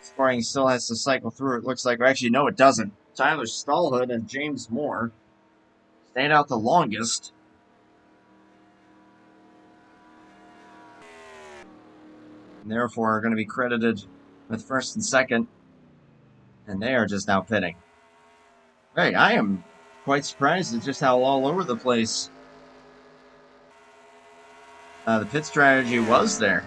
Scoring still has to cycle through, it looks like. Or actually, no, it doesn't. Tyler Stallhood and James Moore stayed out the longest. And therefore are going to be credited with first and second. And they are just now pitting. Hey, I am quite surprised at just how all over the place the pit strategy was there.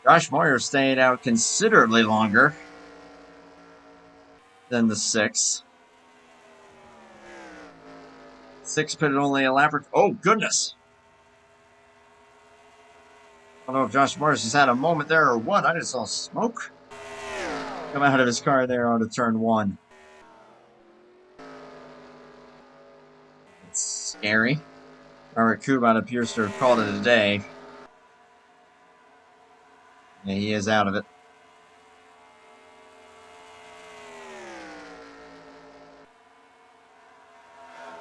Josh Moyer stayed out considerably longer than the 6. 6 pitted only a lap. Oh, goodness. I don't know if Josh Moyer has had a moment there or what. I just saw smoke come out of his car there onto turn 1. It's scary. Robert Kubat appears to have called it a day. Yeah, he is out of it.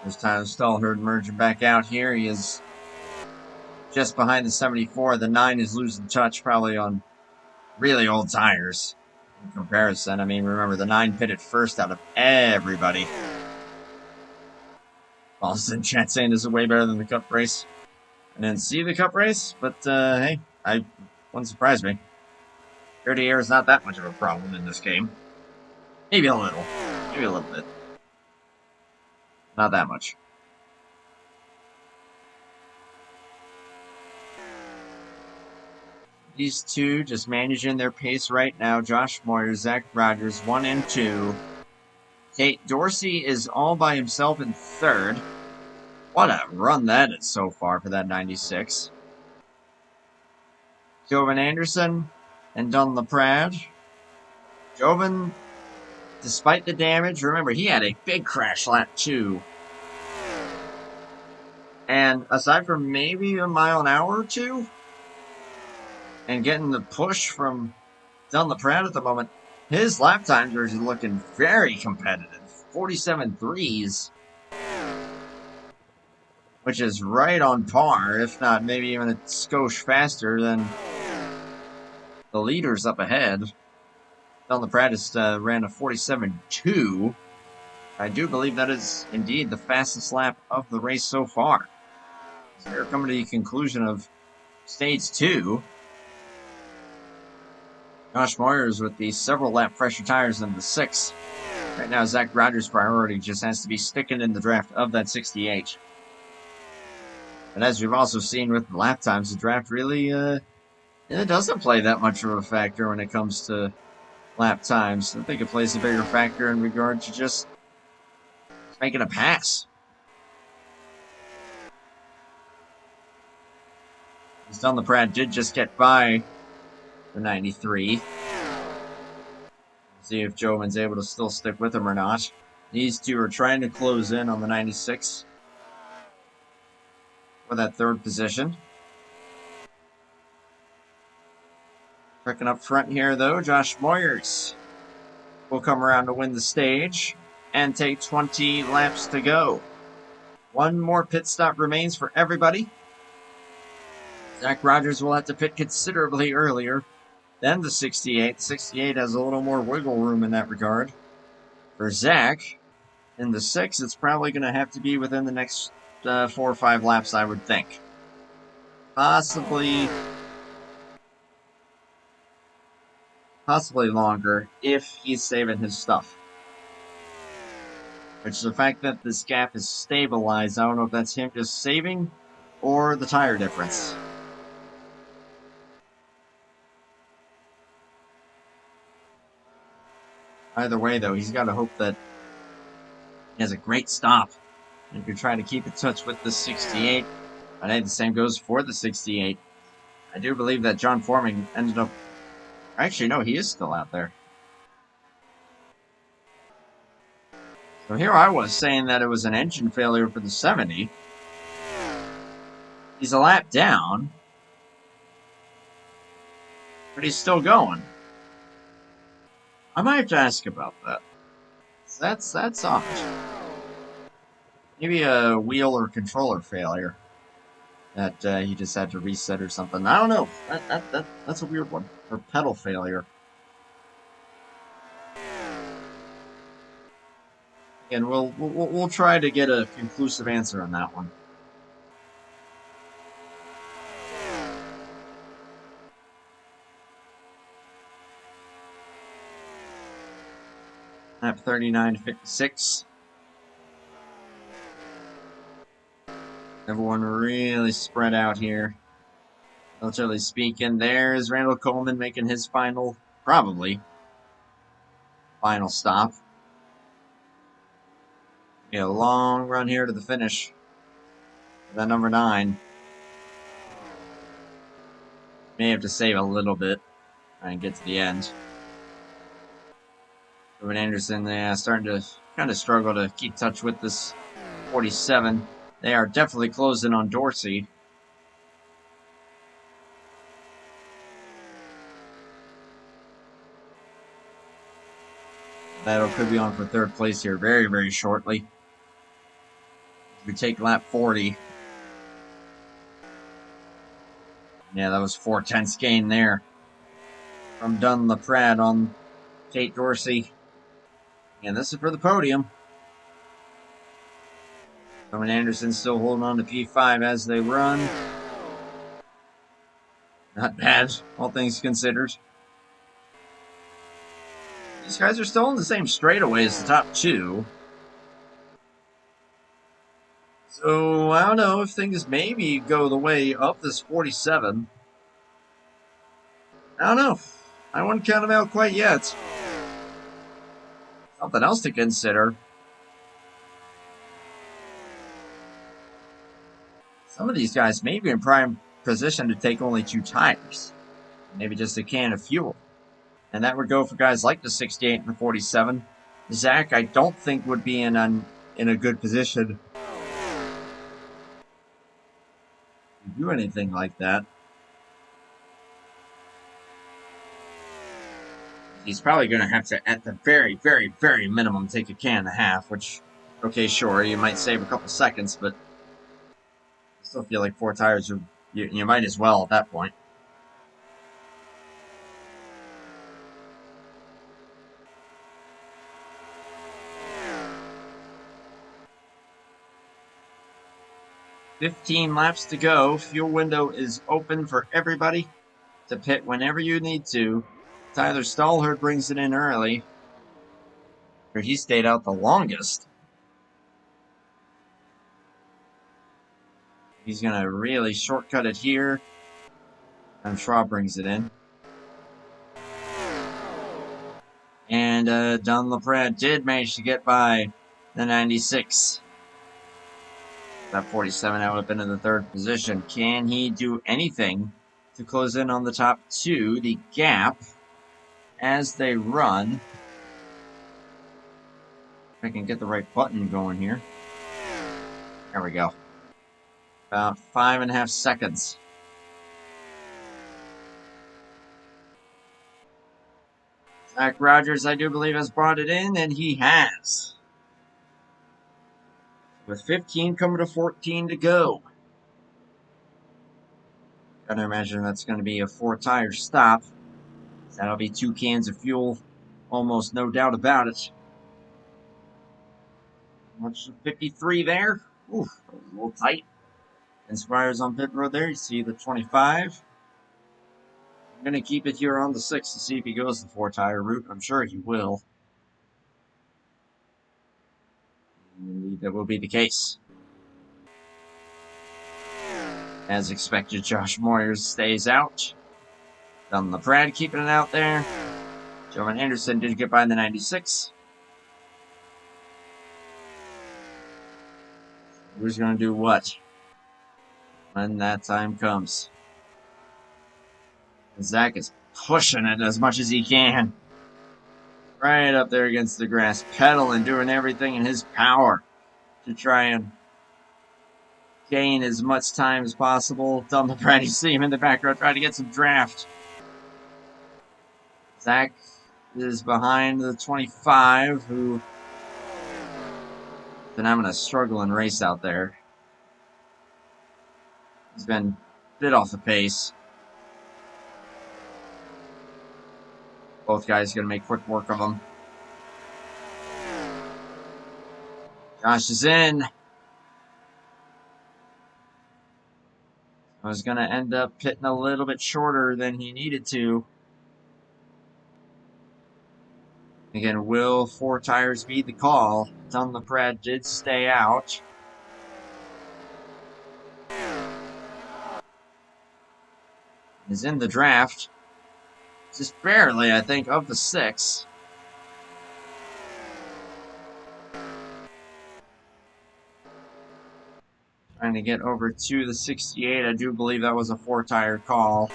There's Tyler Stallherd merging back out here. He is just behind the 74. The 9 is losing touch, probably on really old tires in comparison. I mean, remember, the 9 pitted first out of everybody. Boston chat saying this is way better than the Cup race. I didn't see the Cup race, but hey, wouldn't surprise me. Dirty air is not that much of a problem in this game. Maybe a little. Maybe a little bit. Not that much. These two just managing their pace right now. Josh Moyer, Zach Rogers, 1 and 2. Tate Dorsey is all by himself in 3rd. What a run that is so far for that 96. Jovan Anderson and Don LaPrade. Jovan, despite the damage, remember, he had a big crash lap too. And aside from maybe a mile an hour or two, and getting the push from Don LaPrade at the moment, his lap times are looking very competitive. 47.3s. Which is right on par, if not maybe even a skosh faster than the leaders up ahead. Don LaPrade ran a 47.2. I do believe that is indeed the fastest lap of the race so far. So we're coming to the conclusion of stage 2. Josh Moyers with the several lap fresher tires than the 6. Right now, Zach Rogers' priority just has to be sticking in the draft of that 68. And as we've also seen with lap times, the draft really it doesn't play that much of a factor when it comes to lap times. I think it plays a bigger factor in regard to just making a pass. As Don LaPrade did just get by the 93. See if Jovan's able to still stick with him or not. These two are trying to close in on the 96 for that 3rd position. Picking up front here, though, Josh Moyers will come around to win the stage and take 20 laps to go. One more pit stop remains for everybody. Zach Rogers will have to pit considerably earlier than the 68. The 68 has a little more wiggle room in that regard. For Zach, in the 6, it's probably going to have to be within the next 4 or 5 laps, I would think. Possibly longer if he's saving his stuff. Which the fact that this gap is stabilized, I don't know if that's him just saving or the tire difference. Either way, though, he's got to hope that he has a great stop and can try to keep in touch with the 68. But hey, the same goes for the 68. I do believe that John Foreman ended up... Actually, no, he is still out there. So here I was saying that it was an engine failure for the 70. He's a lap down. But he's still going. I might have to ask about that. That's odd. Maybe a wheel or controller failure that he just had to reset or something. I don't know. That's a weird one. or pedal failure. And we'll try to get a conclusive answer on that one. Lap 39.56. Everyone really spread out here. Relatively speaking, there's Randall Coleman making his probably final stop. A long run here to the finish. That number 9. May have to save a little bit and get to the end. Kevin Anderson, starting to kind of struggle to keep touch with this 47. They are definitely closing on Dorsey. Battle could be on for 3rd place here very, very shortly. We take lap 40. Yeah, that was 4/10 gain there from Dunlap on Tate Dorsey. And this is for the podium. Kevin Anderson still holding on to P5 as they run. Not bad, all things considered. These guys are still in the same straightaway as the top 2. So, I don't know if things maybe go the way of this 47. I don't know. I wouldn't count them out quite yet. Something else to consider. Some of these guys may be in prime position to take only 2 tires. Maybe just a can of fuel. And that would go for guys like the 68 and the 47. Zach, I don't think would be in a good position to do anything like that. He's probably going to have to, at the very, very, very minimum, take a can and a half, which, okay, sure, you might save a couple seconds, but I still feel like 4 tires, you might as well at that point. $15 laps to go. Fuel window is open for everybody to pit whenever you need to. Tyler Stallherd brings it in early. He stayed out the longest. He's going to really shortcut it here. And Schwab brings it in. And Dunlap did manage to get by the 96. That 47 out up into the 3rd position. Can he do anything to close in on the top 2? The gap as they run. If I can get the right button going here. There we go. About 5.5 seconds. Zach Rogers, I do believe, has brought it in, and he has. With 15 coming to 14 to go. Gotta imagine that's going to be a 4-tire stop. That'll be 2 cans of fuel. Almost no doubt about it. What's 53 there? Ooh, that was a little tight. Inspires on pit road there. You see the 25. I'm going to keep it here on the 6 to see if he goes the 4-tire route. I'm sure he will. Indeed, that will be the case. As expected, Josh Moyers stays out. Dunlap keeping it out there. Jovan Anderson did get by the 96. Who's going to do what when that time comes? Zach is pushing it as much as he can. Right up there against the grass, pedaling, doing everything in his power to try and gain as much time as possible. Dunlap, you see him in the back row trying to get some draft. Zach is behind the 25, who been having a struggling race out there. He's been a bit off the pace. Both guys going to make quick work of him. Josh is in. I was going to end up pitting a little bit shorter than he needed to. Again, will 4 tires be the call? Donlon Pratt did stay out. Is in the draft. Just barely, I think, of the 6. Trying to get over to the 68. I do believe that was a 4-tire call.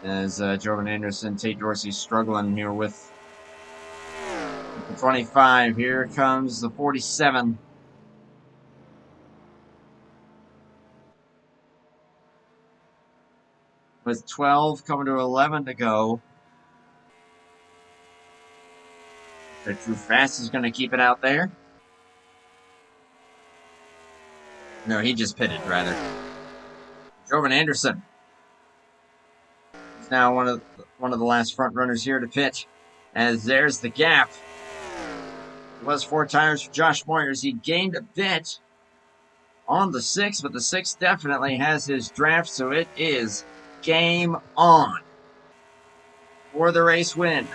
As Jordan Anderson, Tate Dorsey struggling here with the 25. Here comes the 47. With 12 coming to 11 to go. The True Fast is going to keep it out there. No, he just pitted, rather. Jordan Anderson. He's now one of the last front runners here to pitch. As there's the gap. It was 4 tires for Josh Moyers. He gained a bit on the 6, but the 6 definitely has his draft, so it is game on for the race win.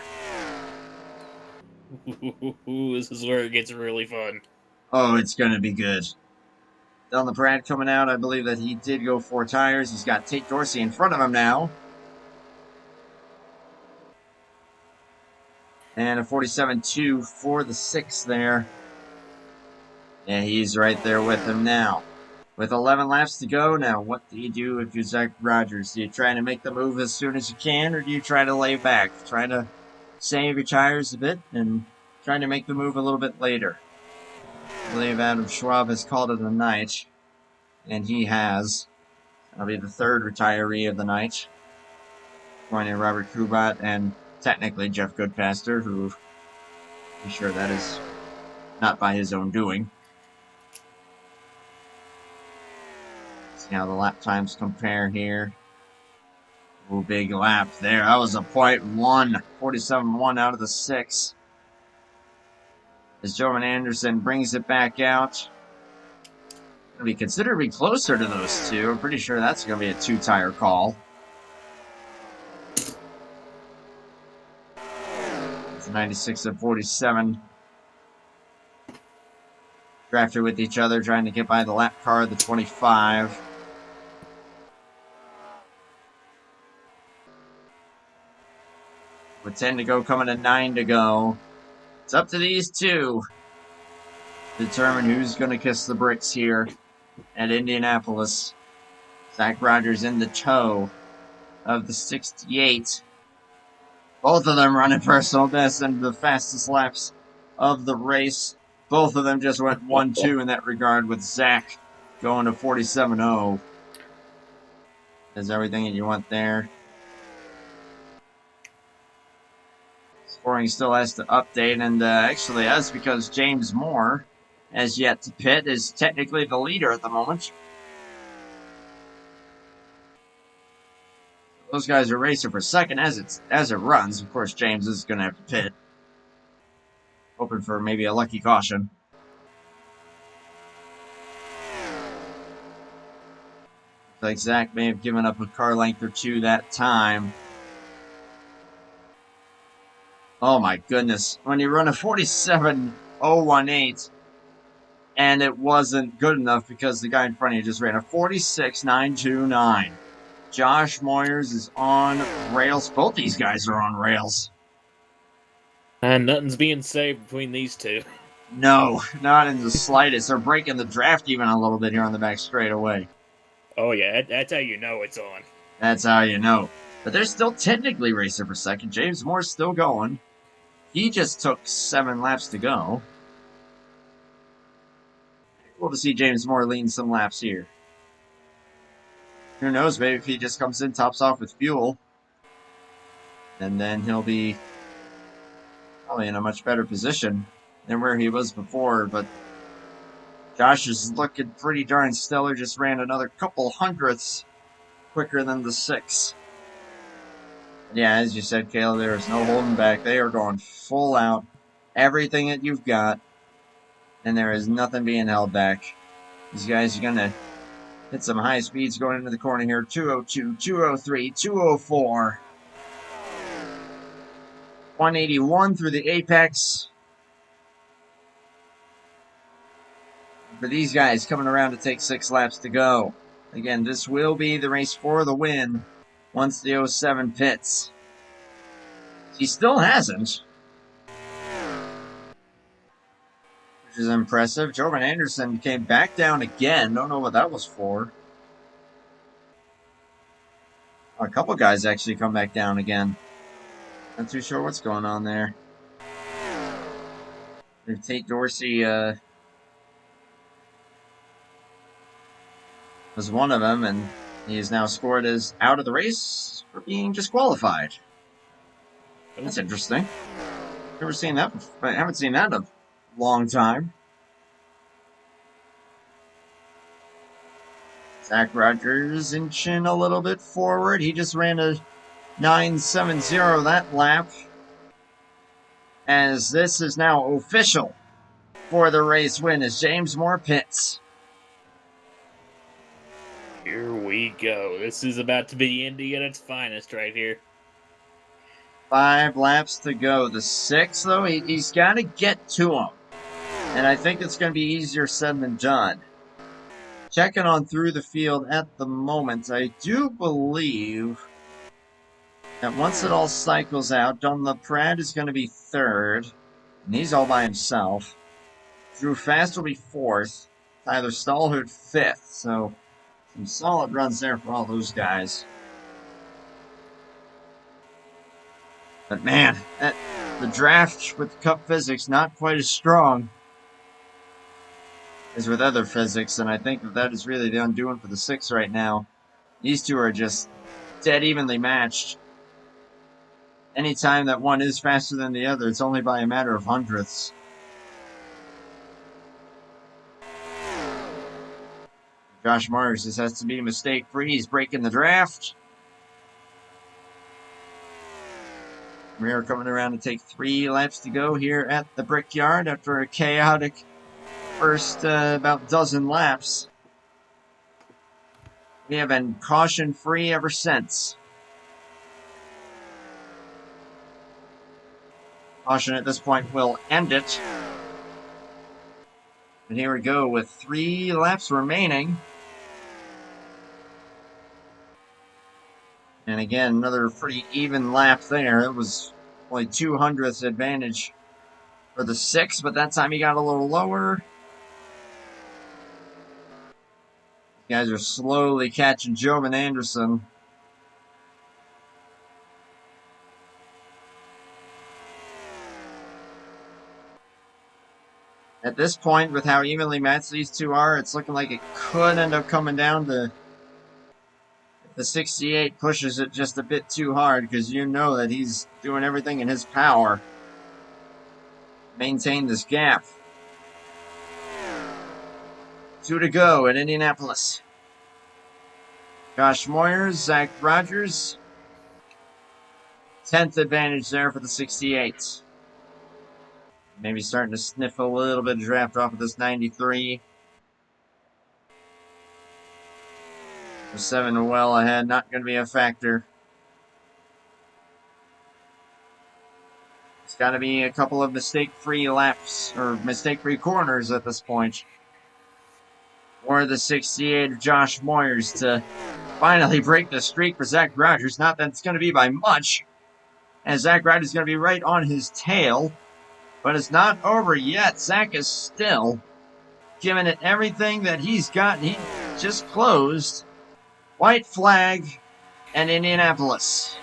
This is where it gets really fun. Oh, it's going to be good. Donlon Pratt coming out. I believe that he did go 4 tires. He's got Tate Dorsey in front of him now. And a 47-2 for the 6 there. Yeah, he's right there with him now. With 11 laps to go, now what do you do if you're Zach Rogers? Do you try to make the move as soon as you can, or do you try to lay back? Try to save your tires a bit and try to make the move a little bit later. I believe Adam Schwab has called it a night, and he has. That'll be the 3rd retiree of the night. Joining Robert Kubat and technically Jeff Goodpaster, who I'm sure that is not by his own doing. See how the lap times compare here. Ooh, big lap there. That was a .1. 47.1 out of the 6. As Jordan Anderson brings it back out. It'll be considerably closer to those two. I'm pretty sure that's going to be a 2-tire call. It's 96 and 47. Drafted with each other, trying to get by the lap car, the 25. With 10 to go, coming to 9 to go. It's up to these two to determine who's going to kiss the bricks here at Indianapolis. Zach Rogers in the tow of the 68. Both of them running personal best and the fastest laps of the race. Both of them just went 1-2 in that regard, with Zach going to 47.0. There's everything that you want there. Scoring still has to update, and actually that's because James Moore has yet to pit, is technically the leader at the moment. Those guys are racing for second as it runs. Of course, James is going to have to pit. Hoping for maybe a lucky caution. Looks like Zach may have given up a car length or 2 that time. Oh my goodness. When you run a 47.018 and it wasn't good enough because the guy in front of you just ran a 46.929. Josh Moyers is on rails. Both these guys are on rails. And nothing's being saved between these two. No, not in the slightest. They're breaking the draft even a little bit here on the back straightaway. Oh yeah, that's how you know it's on. That's how you know. But they're still technically racing for second. James Moore's still going. He just took 7 laps to go. Cool to see James Moore lean some laps here. Who knows, maybe if he just comes in, tops off with fuel, and then he'll be probably in a much better position than where he was before. But Josh is looking pretty darn stellar. Just ran another couple hundredths quicker than the 6. Yeah, as you said, Caleb, there is no holding back. They are going full out. Everything that you've got. And there is nothing being held back. These guys are going to hit some high speeds going into the corner here. 202, 203, 204. 181 through the apex. For these guys coming around to take 6 laps to go. Again, this will be the race for the win once the 07 pits. He still hasn't, which is impressive. Jovan Anderson came back down again. Don't know what that was for. A couple guys actually come back down again. Not too sure what's going on there. Tate Dorsey was one of them, and he is now scored as out of the race for being disqualified. That's interesting. Never seen that before. I haven't seen that in a long time. Zach Rogers inching a little bit forward. He just ran a 9.70 that lap. As this is now official for the race win as James Moore pits. Here we go. This is about to be Indy at its finest right here. 5 laps to go. The 6, though, he's got to get to him. And I think it's going to be easier said than done. Checking on through the field at the moment, I do believe that once it all cycles out, Dunlop Pratt is going to be 3rd. And he's all by himself. Drew Fast will be 4th. Tyler Stallhood 5th. So some solid runs there for all those guys. But man, the draft with Cup Physics not quite as strong as with other physics, and I think that is really the undoing for the 6 right now. These two are just dead evenly matched. Anytime that one is faster than the other, it's only by a matter of hundredths. Josh Mars, this has to be mistake-free. He's breaking the draft. We are coming around to take 3 laps to go here at the Brickyard after a chaotic first about dozen laps. We have been caution-free ever since. Caution at this point will end it. And here we go with 3 laps remaining. And again, another pretty even lap there. It was only 200ths advantage for the 6, but that time he got a little lower. You guys are slowly catching Jovan Anderson. At this point, with how evenly matched these two are, it's looking like it could end up coming down to the 68 pushes it just a bit too hard, because you know that he's doing everything in his power to maintain this gap. 2 to go at Indianapolis. Josh Moyers, Zach Rogers. 10th advantage there for the 68. Maybe starting to sniff a little bit of draft off of this 93. 7 well ahead, not going to be a factor. It's got to be a couple of mistake-free laps, or mistake-free corners at this point. Or the 68 of Josh Moyers to finally break the streak for Zach Rogers. Not that it's going to be by much, as Zach Rogers is going to be right on his tail. But it's not over yet. Zach is still giving it everything that he's got. He just closed. White flag and Indianapolis.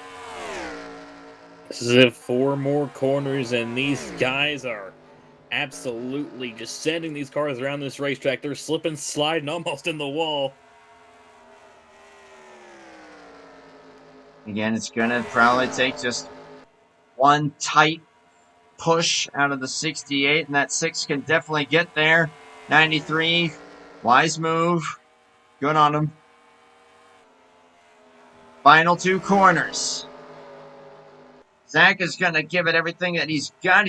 This is it. 4 more corners, and these guys are absolutely just sending these cars around this racetrack. They're slipping, sliding almost in the wall. Again, it's going to probably take just one tight push out of the 68, and that 6 can definitely get there. 93. Wise move. Good on him. Final 2 corners. Zach is going to give it everything that he's got.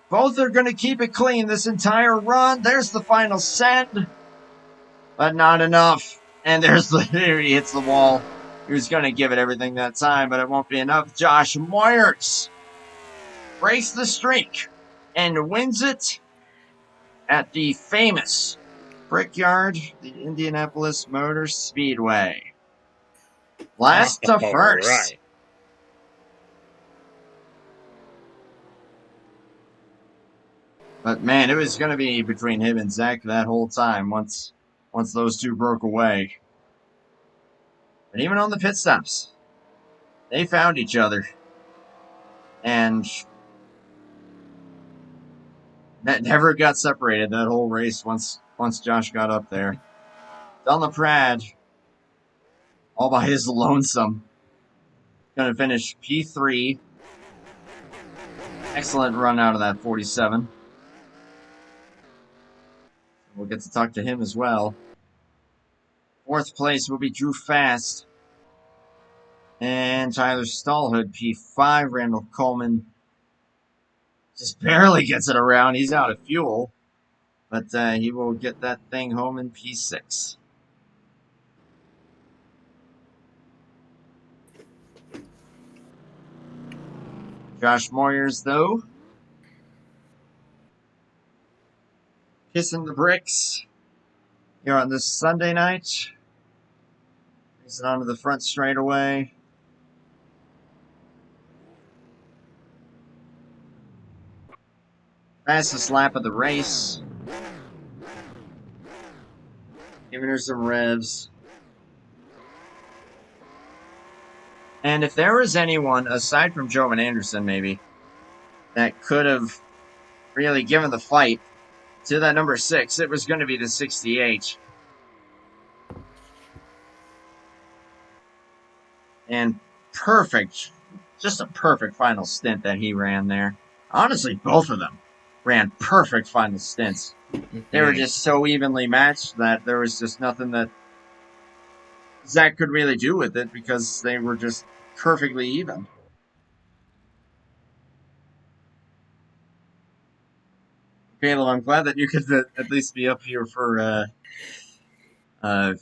Both are going to keep it clean this entire run. There's the final send. But not enough. And there he hits the wall. He was going to give it everything that time, but it won't be enough. Josh Moyers breaks the streak and wins it at the famous Brickyard, the Indianapolis Motor Speedway. Last to first. Right. But man, it was going to be between him and Zach that whole time once those two broke away. But even on the pit stops, they found each other. And that never got separated, that whole race, once Josh got up there. Donlon all by his lonesome, going to finish P3. Excellent run out of that 47. We'll get to talk to him as well. 4th place will be Drew Fast. And Tyler Stallhood, P5. Randall Coleman just barely gets it around. He's out of fuel. But he will get that thing home in P6. Josh Moyers, though, kissing the bricks here on this Sunday night. He's onto the front straightaway. Fastest lap of the race. Giving her some revs. And if there was anyone, aside from Jovan Anderson maybe, that could have really given the fight to that number 6, it was going to be the 68. And perfect, just a perfect final stint that he ran there. Honestly, both of them ran perfect final stints. They were just so evenly matched that there was just nothing that Zach could really do with it because they were just perfectly even. Caleb, I'm glad that you could at least be up here for kind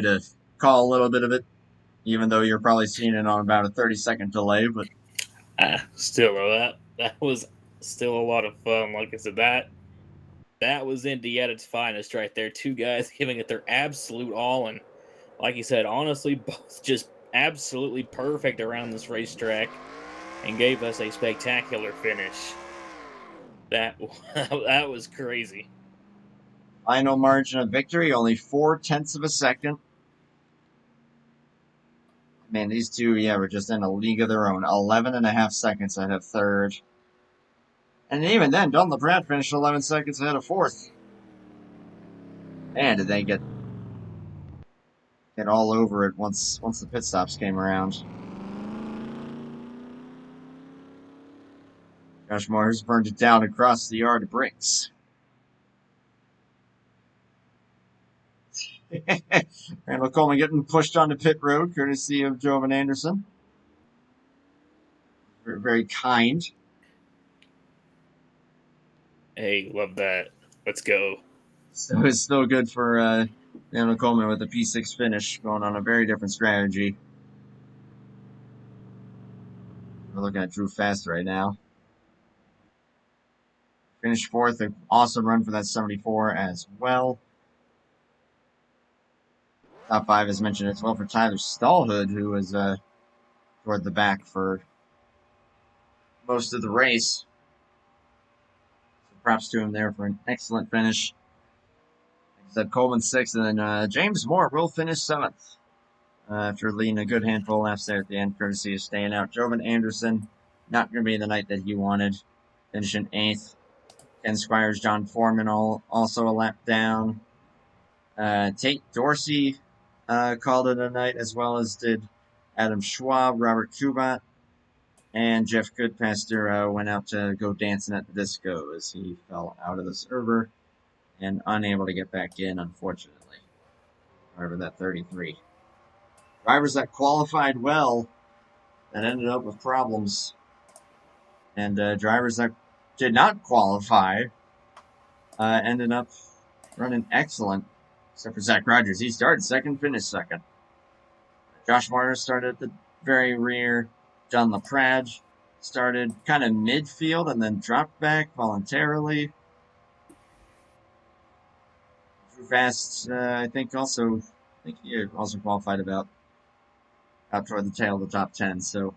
of call a little bit of it, even though you're probably seeing it on about a 30-second delay. But still, that was still a lot of fun. Like I said, that was Indy at its finest right there. 2 guys giving it their absolute all, and like you said, honestly, both just absolutely perfect around this racetrack and gave us a spectacular finish. That was crazy. Final margin of victory, only 0.4 of a second. Man, these two, were just in a league of their own. 11.5 seconds ahead of 3rd. And even then, Donlon finished 11 seconds ahead of 4th. Man, did they get all over it once the pit stops came around. Josh Moyers burned it down across the yard of bricks. Randall Coleman getting pushed onto pit road, courtesy of Jovan Anderson. Very, very kind. Hey, love that. Let's go. So it's still good for Randall Coleman with a P6 finish, going on a very different strategy. We're looking at Drew Fast right now. Finished 4th, an awesome run for that 74 as well. Top 5, as mentioned, as well for Tyler Stallhood, who was toward the back for most of the race. So props to him there for an excellent finish. Like I said, Coleman 6th, and then James Moore will finish 7th after leading a good handful of laps there at the end, courtesy of staying out. Jovan Anderson, not going to be the night that he wanted, finishing 8th. Ken Squires, John Foreman, also a lap down. Tate Dorsey called it a night, as well as did Adam Schwab, Robert Kubat, and Jeff Goodpaster went out to go dancing at the disco as he fell out of the server. and unable to get back in, unfortunately. However, that 33. Drivers that qualified well that ended up with problems, and drivers that did not qualify ended up running excellent, except for Zach Rogers. He started second, finished second. Josh Marner started at the very rear. John LaPrade started kind of midfield and then dropped back voluntarily. Drew Fast, I think he also qualified about out toward the tail of the top 10. So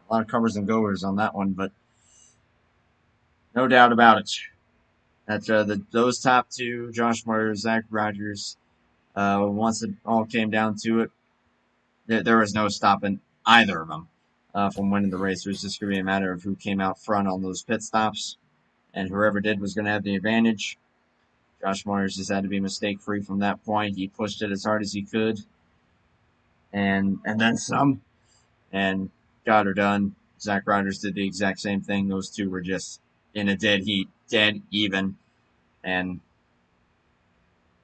a lot of covers and goers on that one, but no doubt about it. That those top two, Josh Marner, Zach Rogers, once it all came down to it, there was no stopping either of them from winning the race. It was just going to be a matter of who came out front on those pit stops, and whoever did was going to have the advantage. Josh Myers just had to be mistake-free from that point. He pushed it as hard as he could, and then some, and got her done. Zach Rogers did the exact same thing. Those two were just in a dead heat, dead even, and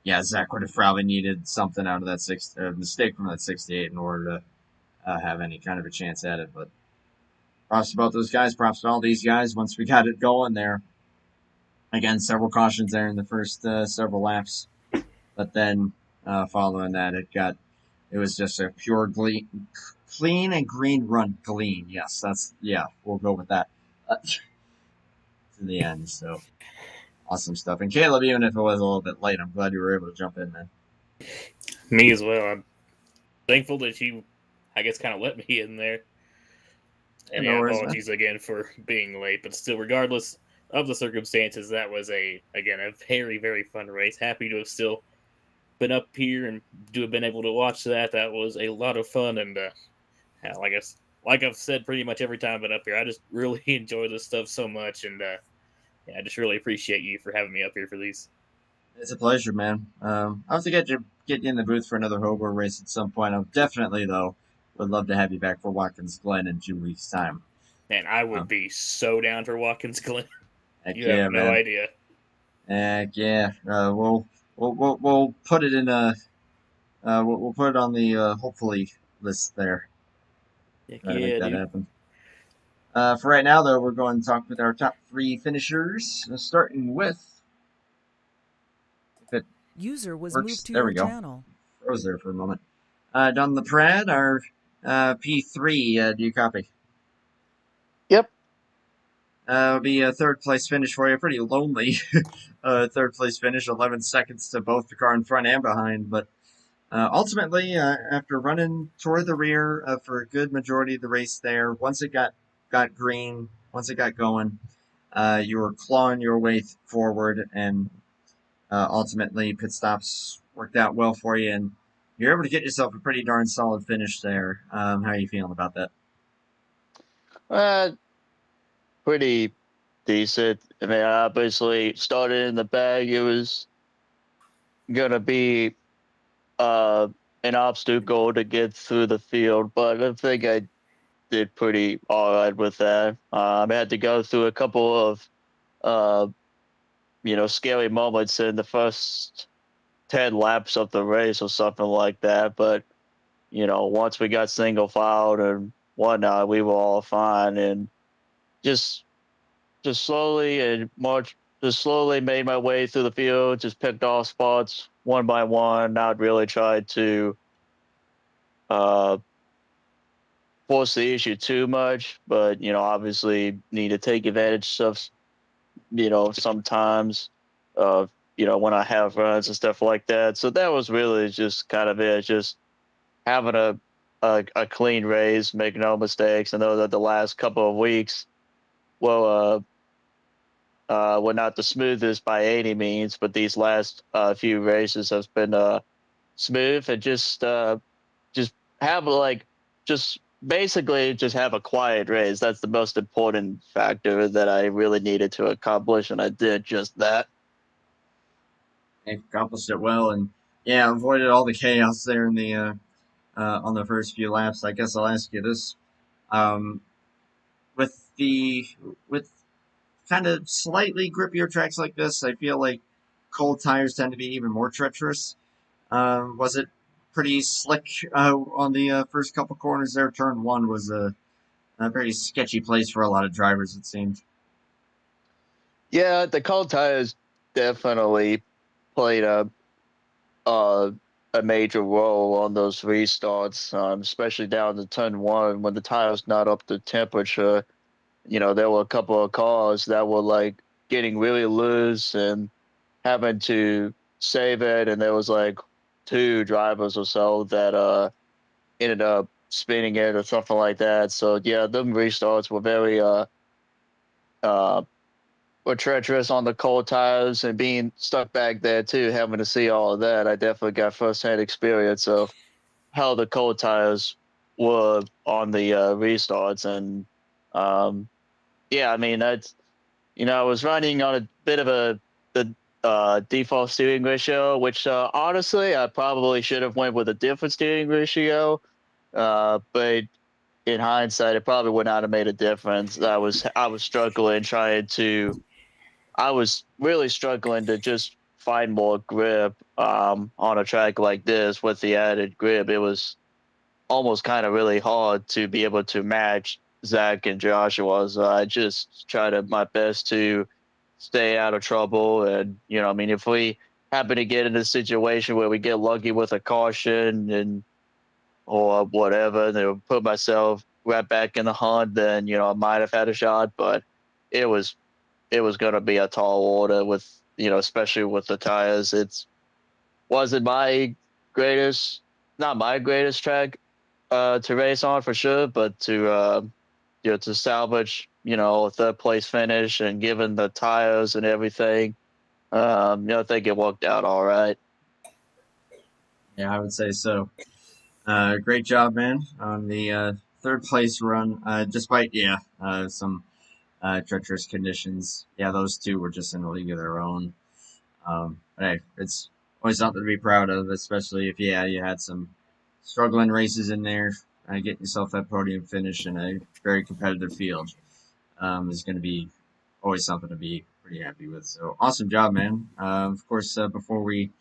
yeah, Zach would have probably needed something out of that mistake from that 68 in order to have any kind of a chance at it. But props to both those guys. Props to all these guys. Once we got it going there, again, several cautions there in the first several laps, but then following that, it was just a pure clean and green run. Clean, yes, we'll go with that to the end. So awesome stuff. And Caleb, even if it was a little bit late, I'm glad you were able to jump in, man. Me as well. I'm thankful that you, I guess, kind of let me in there. And No yeah, worries, apologies again for being late, but still, regardless of the circumstances, that was a very, very fun race. Happy to have still been up here and to have been able to watch that. That was a lot of fun, and like I've said pretty much every time I've been up here, I just really enjoy this stuff so much, and I just really appreciate you for having me up here for these. It's a pleasure, man. I'll have to get you in the booth for another Hobo race at some point. I'll definitely, though, would love to have you back for Watkins Glen in 2 weeks' time. Man, I would be so down for Watkins Glen. Heck You yeah, have no man. idea. Heck yeah. We'll put it in we'll put it on the hopefully list there. Heck Try to yeah, make that dude. happen. For right now, though, we're going to talk with our top 3 finishers, starting with. If it User was works, moved to there your we go. channel. Froze there for a moment. Don LaPrade, our P3. Do you copy? Yep. It'll be a third place finish for you. Pretty lonely third place finish, 11 seconds to both the car in front and behind. But ultimately, after running toward the rear for a good majority of the race there, once it got green, once it got going, you were clawing your way forward, and ultimately pit stops worked out well for you, and you're able to get yourself a pretty darn solid finish there. How are you feeling about that? Pretty decent. I mean, I obviously started in the bag. It was gonna be an obstacle to get through the field, but I think I did pretty all right with that. I had to go through a couple of uh, scary moments in the first 10 laps of the race or something like that, but once we got single filed and whatnot, we were all fine, and just slowly and just slowly made my way through the field, just picked off spots one by one, not really tried to uh, force the issue too much, but, obviously need to take advantage of, sometimes, when I have runs and stuff like that. So that was really just kind of it, just having a clean race, make no mistakes. I know that the last couple of weeks, well, were not the smoothest by any means, but these last few races has been smooth, and just have just basically just have a quiet race. That's the most important factor that I really needed to accomplish, and I did just that. You accomplished it well, and yeah, avoided all the chaos there in the on the first few laps. I guess I'll ask you this: um, with the with kind of slightly grippier tracks like this, I feel like cold tires tend to be even more treacherous. Was it pretty slick on the first couple corners there? Turn 1 was a very sketchy place for a lot of drivers, it seemed. Yeah, the cold tires definitely played a major role on those restarts, especially down to turn 1 when the tire's not up to temperature. There were a couple of cars that were like getting really loose and having to save it, and there was like 2 drivers or so that ended up spinning it or something like that. So yeah, them restarts were very uh were treacherous on the cold tires, and being stuck back there too, having to see all of that. I definitely got firsthand experience of how the cold tires were on the restarts, and um, yeah, I mean that's I was running on a bit of the default steering ratio, which honestly I probably should have went with a different steering ratio, but in hindsight, it probably would not have made a difference. I was struggling trying to. I was really struggling to just find more grip on a track like this with the added grip. It was almost kind of really hard to be able to match Zach and Joshua. So I just tried my best to stay out of trouble. And, I mean, if we happen to get in a situation where we get lucky with a caution or whatever, and then put myself right back in the hunt, then, I might have had a shot. But it was it was going to be a tall order with, especially with the tires. It's wasn't my greatest, not my greatest track to race on for sure, but to salvage, a third place finish, and given the tires and everything, I think it worked out all right. Yeah, I would say so. Great job, man, on the third place run. Despite some treacherous conditions. Yeah, those two were just in a league of their own. But hey, it's always something to be proud of, especially if you had some struggling races in there. Getting yourself that podium finish in a very competitive field is going to be always something to be pretty happy with. So awesome job, man. Of course, before we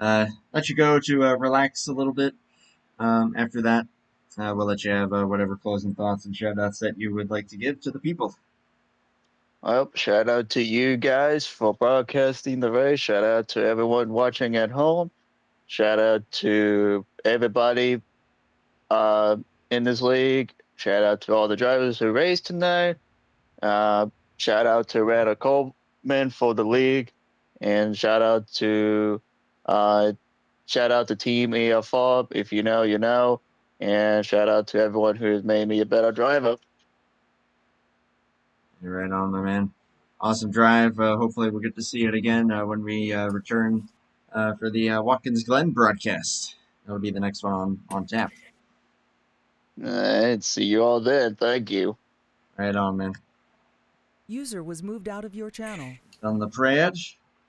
let you go to relax a little bit, after that, we'll let you have whatever closing thoughts and shout outs that you would like to give to the people. Well, shout out to you guys for broadcasting the race. Shout out to everyone watching at home. Shout out to everybody uh, in this league. Shout out to all the drivers who raced tonight. Uh, Shout out to Randall Coleman for the league, and uh, shout out to Team EFR. If you know, you know, and shout out to everyone who has made me a better driver. You're right on, my man. Awesome drive. Hopefully, we'll get to see it again when we return for the Watkins Glen broadcast. That'll be the next one on tap. All right, see you all then. Thank you. Right on, man. User was moved out of your channel. On the parade,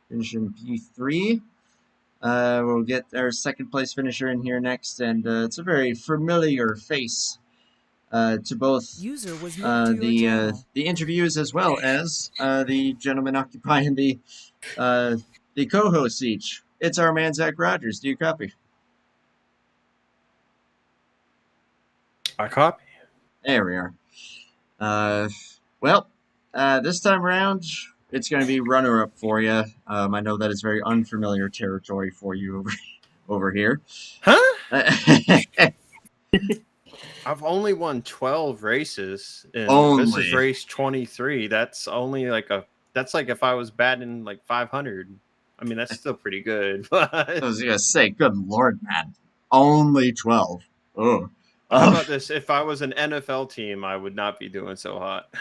finishing P3. We'll get our second place finisher in here next, and it's a very familiar face to both User was moved to your channel. the interviews as well as the gentleman occupying the co-host seat. It's our man Zach Rogers. Do you copy? I copy. There we are. Well, this time around, it's going to be runner-up for you. I know that is very unfamiliar territory for you over here. Huh? I've only won 12 races, and this is race 23. That's only that's like if I was batting like 500. I mean, that's still pretty good. I was going to say, good Lord, man. Only 12. Oh. How about this? If I was an NFL team, I would not be doing so hot.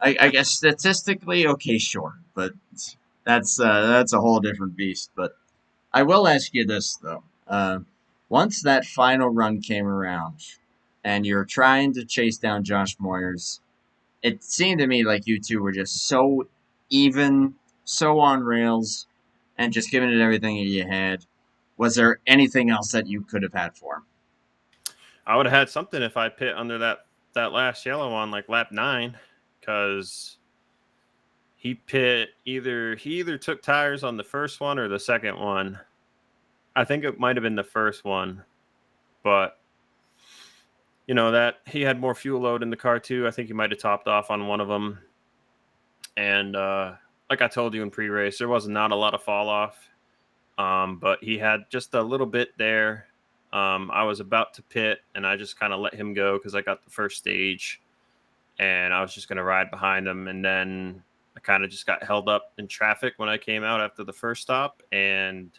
I guess statistically, okay, sure, but that's a whole different beast. But I will ask you this though: once that final run came around, and you're trying to chase down Josh Moyers, it seemed to me like you two were just so even, so on rails, and just giving it everything that you had. Was there anything else that you could have had for him? I would have had something if I pit under that last yellow on like lap 9, because he either took tires on the first one or the second one. I think it might have been the first one, but that he had more fuel load in the car too. I think he might have topped off on one of them. And like I told you in pre-race, there was not a lot of fall off, but he had just a little bit there. I was about to pit, and I just kind of let him go because I got the first stage, and I was just going to ride behind him. And then I kind of just got held up in traffic when I came out after the first stop, and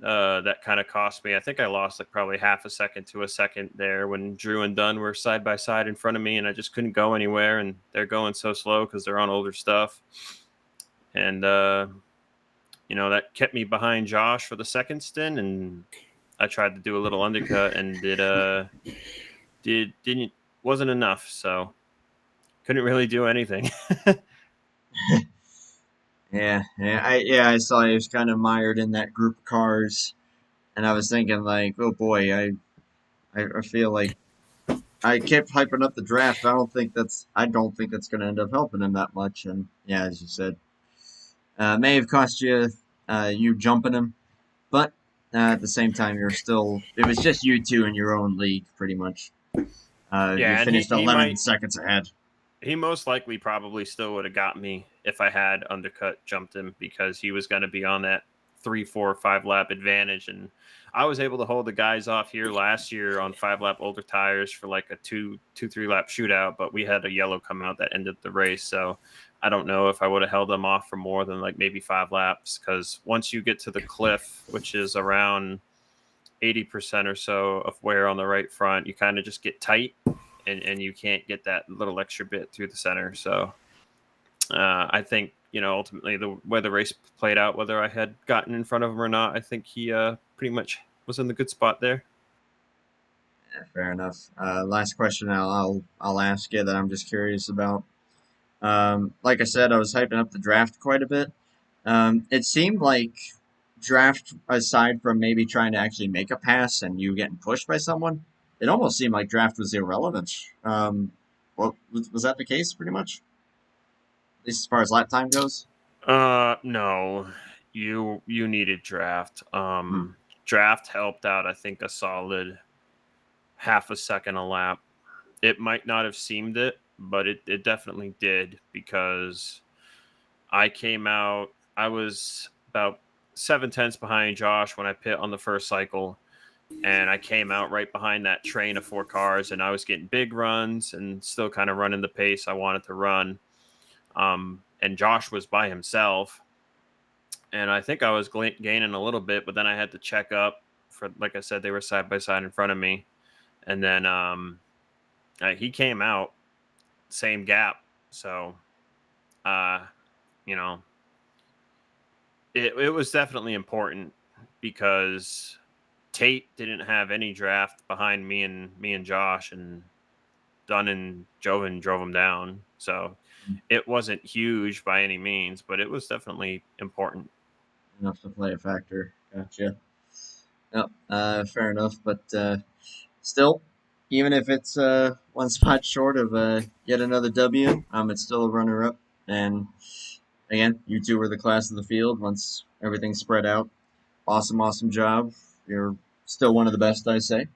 that kind of cost me. I think I lost like probably half a second to a second there when Drew and Dunn were side by side in front of me, and I just couldn't go anywhere. And they're going so slow because they're on older stuff. And, that kept me behind Josh for the second stint. And I tried to do a little undercut, and wasn't enough. So couldn't really do anything. I saw he was kind of mired in that group of cars, and I was thinking like, oh boy, I feel like I kept hyping up the draft. I don't think that's going to end up helping him that much. And yeah, as you said, may have cost you you jumping him, but at the same time, it was just you two in your own league, pretty much. You finished 11 seconds ahead. He most likely probably still would have got me if I had jumped him, because he was going to be on that 3, 4, 5 lap advantage. And I was able to hold the guys off here last year on 5 lap older tires for like a 2, 3 lap shootout, but we had a yellow come out that ended the race. So I don't know if I would have held them off for more than like maybe 5 laps, because once you get to the cliff, which is around 80% or so of wear on the right front, you kind of just get tight. And you can't get that little extra bit through the center. So I think, ultimately the way the race played out, whether I had gotten in front of him or not, I think he pretty much was in the good spot there. Yeah, fair enough. Last question I'll ask you that I'm just curious about. Like I said, I was hyping up the draft quite a bit. It seemed like draft, aside from maybe trying to actually make a pass and you getting pushed by someone, it almost seemed like draft was irrelevant. Was that the case, pretty much? At least as far as lap time goes? No. You needed draft. Draft helped out, I think, a solid half a second a lap. It might not have seemed it, but it definitely did, because I came out, I was about 7/10 behind Josh when I pit on the first cycle. And I came out right behind that train of 4 cars, and I was getting big runs and still kind of running the pace I wanted to run. And Josh was by himself, and I think I was gaining a little bit, but then I had to check up for, like I said, they were side by side in front of me. And then he came out same gap. So, it was definitely important, because Tate didn't have any draft behind me and Josh, and Dunn and Jovan drove him down. So it wasn't huge by any means, but it was definitely important. Enough to play a factor. Gotcha. Yep, fair enough. But still, even if it's one spot short of yet another W, it's still a runner-up. And again, you two were the class of the field once everything's spread out. Awesome job. You're still one of the best, I say.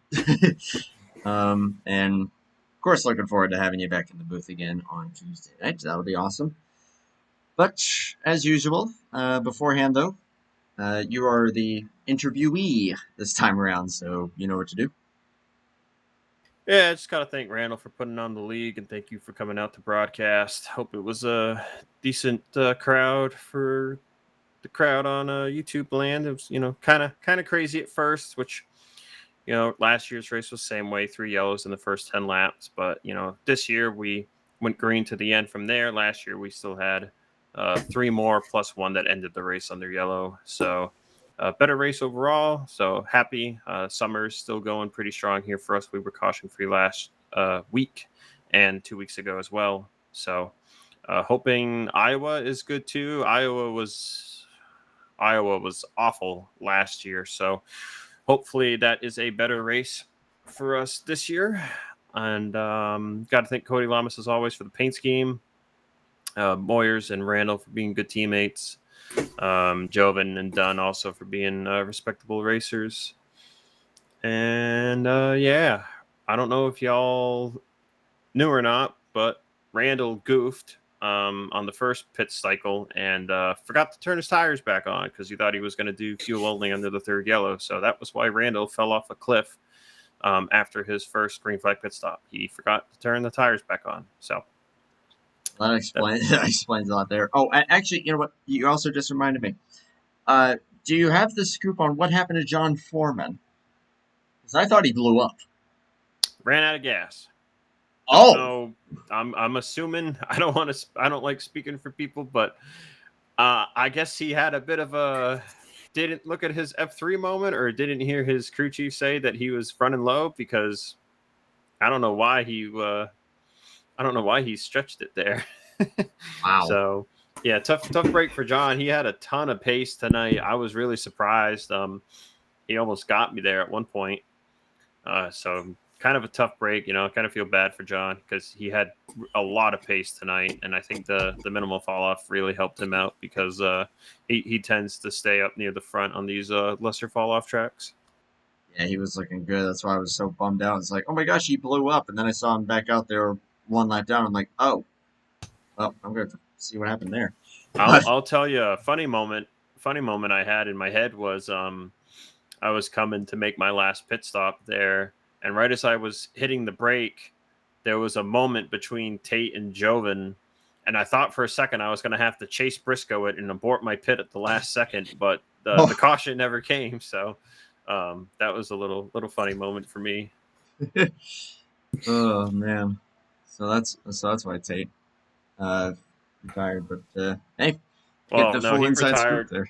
And of course, looking forward to having you back in the booth again on Tuesday night. That'll be awesome. But as usual, beforehand though, you are the interviewee this time around, so you know what to do. Yeah, I just gotta thank Randall for putting on the league, and thank you for coming out to broadcast. Hope it was a decent crowd for the crowd on YouTube land. It was, kind of crazy at first, which, last year's race was the same way, 3 yellows in the first 10 laps. But, this year we went green to the end from there. Last year we still had 3 more plus 1 that ended the race under yellow. So better race overall. So happy. Summer's still going pretty strong here for us. We were caution-free last week and 2 weeks ago as well. So hoping Iowa is good too. Iowa was awful last year, so hopefully that is a better race for us this year. And got to thank Cody Lamas as always for the paint scheme. Moyers and Randall for being good teammates. Joven and Dunn also for being respectable racers. And yeah, I don't know if y'all knew or not, but Randall goofed on the first pit cycle and forgot to turn his tires back on because he thought he was going to do fuel only under the third yellow. So that was why Randall fell off a cliff after his first green flag pit stop. He forgot to turn the tires back on. So that explains that explains a lot there. Oh, actually, you know what? You also just reminded me. Do you have the scoop on what happened to John Foreman? Because I thought he blew up. ran out of gas. Oh, No, I'm assuming. I don't like speaking for people, but I guess he had a bit of a didn't look at his F3 moment or didn't hear his crew chief say that he was running low because I don't know why he stretched it there. wow. So yeah, tough break for John. He had a ton of pace tonight. I was really surprised. He almost got me there at one point. So kind of a tough break, I kind of feel bad for John because he had a lot of pace tonight, and I think the minimal fall off really helped him out because he tends to stay up near the front on these lesser fall off tracks. Yeah, he was looking good. That's why I was so bummed out. It's like, oh my gosh, he blew up, and then I saw him back out there one lap down. I'm like, oh, well, I'm going to see what happened there. I'll tell you a funny moment I had in my head was I was coming to make my last pit stop there. And right as I was hitting the brake, there was a moment between Tate and Joven. And I thought for a second I was going to have to chase Briscoe it and abort my pit at the last second. But the caution never came. So that was a little funny moment for me. Oh, man. So that's why Tate retired. But, hey, Well, get the no, full he inside retired. scoop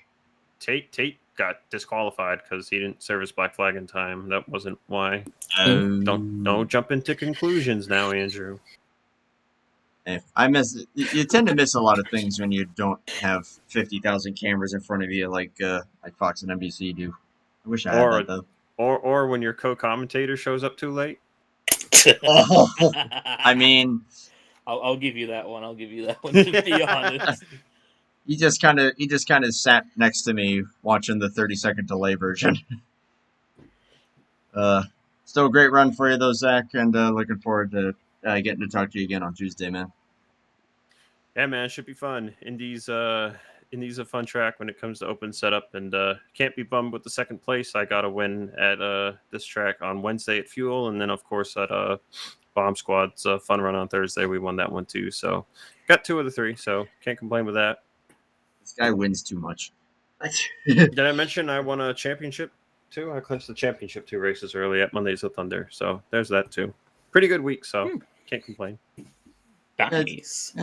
there. Tate got disqualified because he didn't service black flag in time. That wasn't why. Don't jump into conclusions now, Andrew. I miss. You tend to miss a lot of things when you don't have 50,000 cameras in front of you like Fox and NBC do. I wish I had that though. Or when your co-commentator shows up too late. Oh, I mean, I'll give you that one. To be honest. He just kind of sat next to me watching the 30-second delay version. Still a great run for you though, Zach, and looking forward to getting to talk to you again on Tuesday, man. Yeah, man, it should be fun. Indy's a fun track when it comes to open setup, and can't be bummed with the second place. I got a win at this track on Wednesday at Fuel, and then of course at Bomb Squad's fun run on Thursday. We won that one too, so got 2 of the 3, so can't complain with that. This guy wins too much. Did I mention I won a championship too? I clinched the championship 2 races early at Mondays with Thunder, so there's that too. Pretty good week, so can't complain. Nice.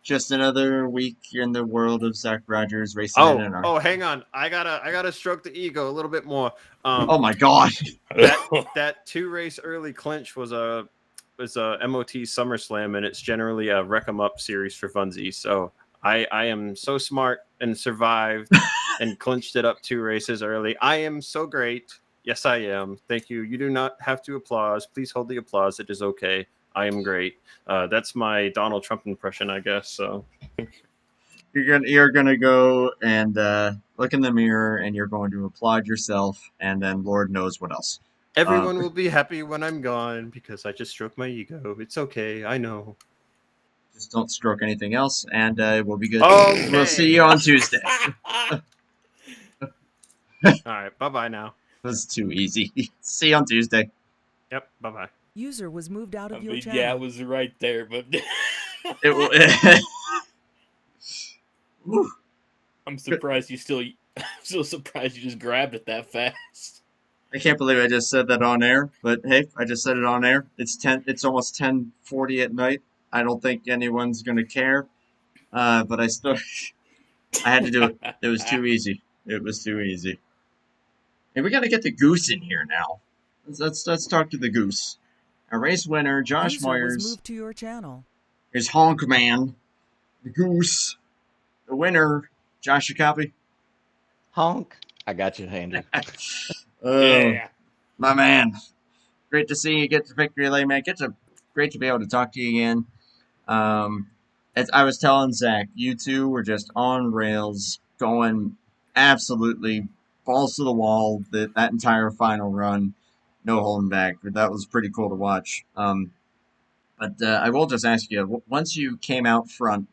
Just another week in the world of Zach Rogers racing. Oh, hang on! I gotta stroke the ego a little bit more. Oh my gosh! that 2 race early clinch was a MOT SummerSlam, and it's generally a Wreck 'em Up series for funsies. So I am so smart and survived and clinched it up 2 races early. I am so great. Yes, I am. Thank you. You do not have to applause. Please hold the applause. It is okay. I am great. That's my Donald Trump impression, I guess. So you're gonna go and look in the mirror, and you're going to applaud yourself, and then Lord knows what else. Everyone will be happy when I'm gone because I just stroked my ego. It's okay. I know. Just don't stroke anything else, and we'll be good. Okay. We'll see you on Tuesday. All right. Bye-bye now. That's too easy. See you on Tuesday. Yep. Bye-bye. User was moved out of your channel. Yeah, it was right there, but It will. I'm surprised you still. I'm still surprised you just grabbed it that fast. I can't believe I just said that on air, but hey, I just said it on air. It's almost 10:40 at night. I don't think anyone's gonna care, but I had to do it. It was too easy. It was too easy. And we got to get the goose in here now. Let's talk to the goose. Our race winner, Josh User Moyers, was moved to your channel. is Honk Man, the goose. The winner, Josh Jacoby. Honk. I got you, Andrew. Yeah. My man. Great to see you get to victory lane, man. Great to be able to talk to you again. I was telling Zach, you two were just on rails, going absolutely balls to the wall. That entire final run, no holding back. That was pretty cool to watch. But I will just ask you, once you came out front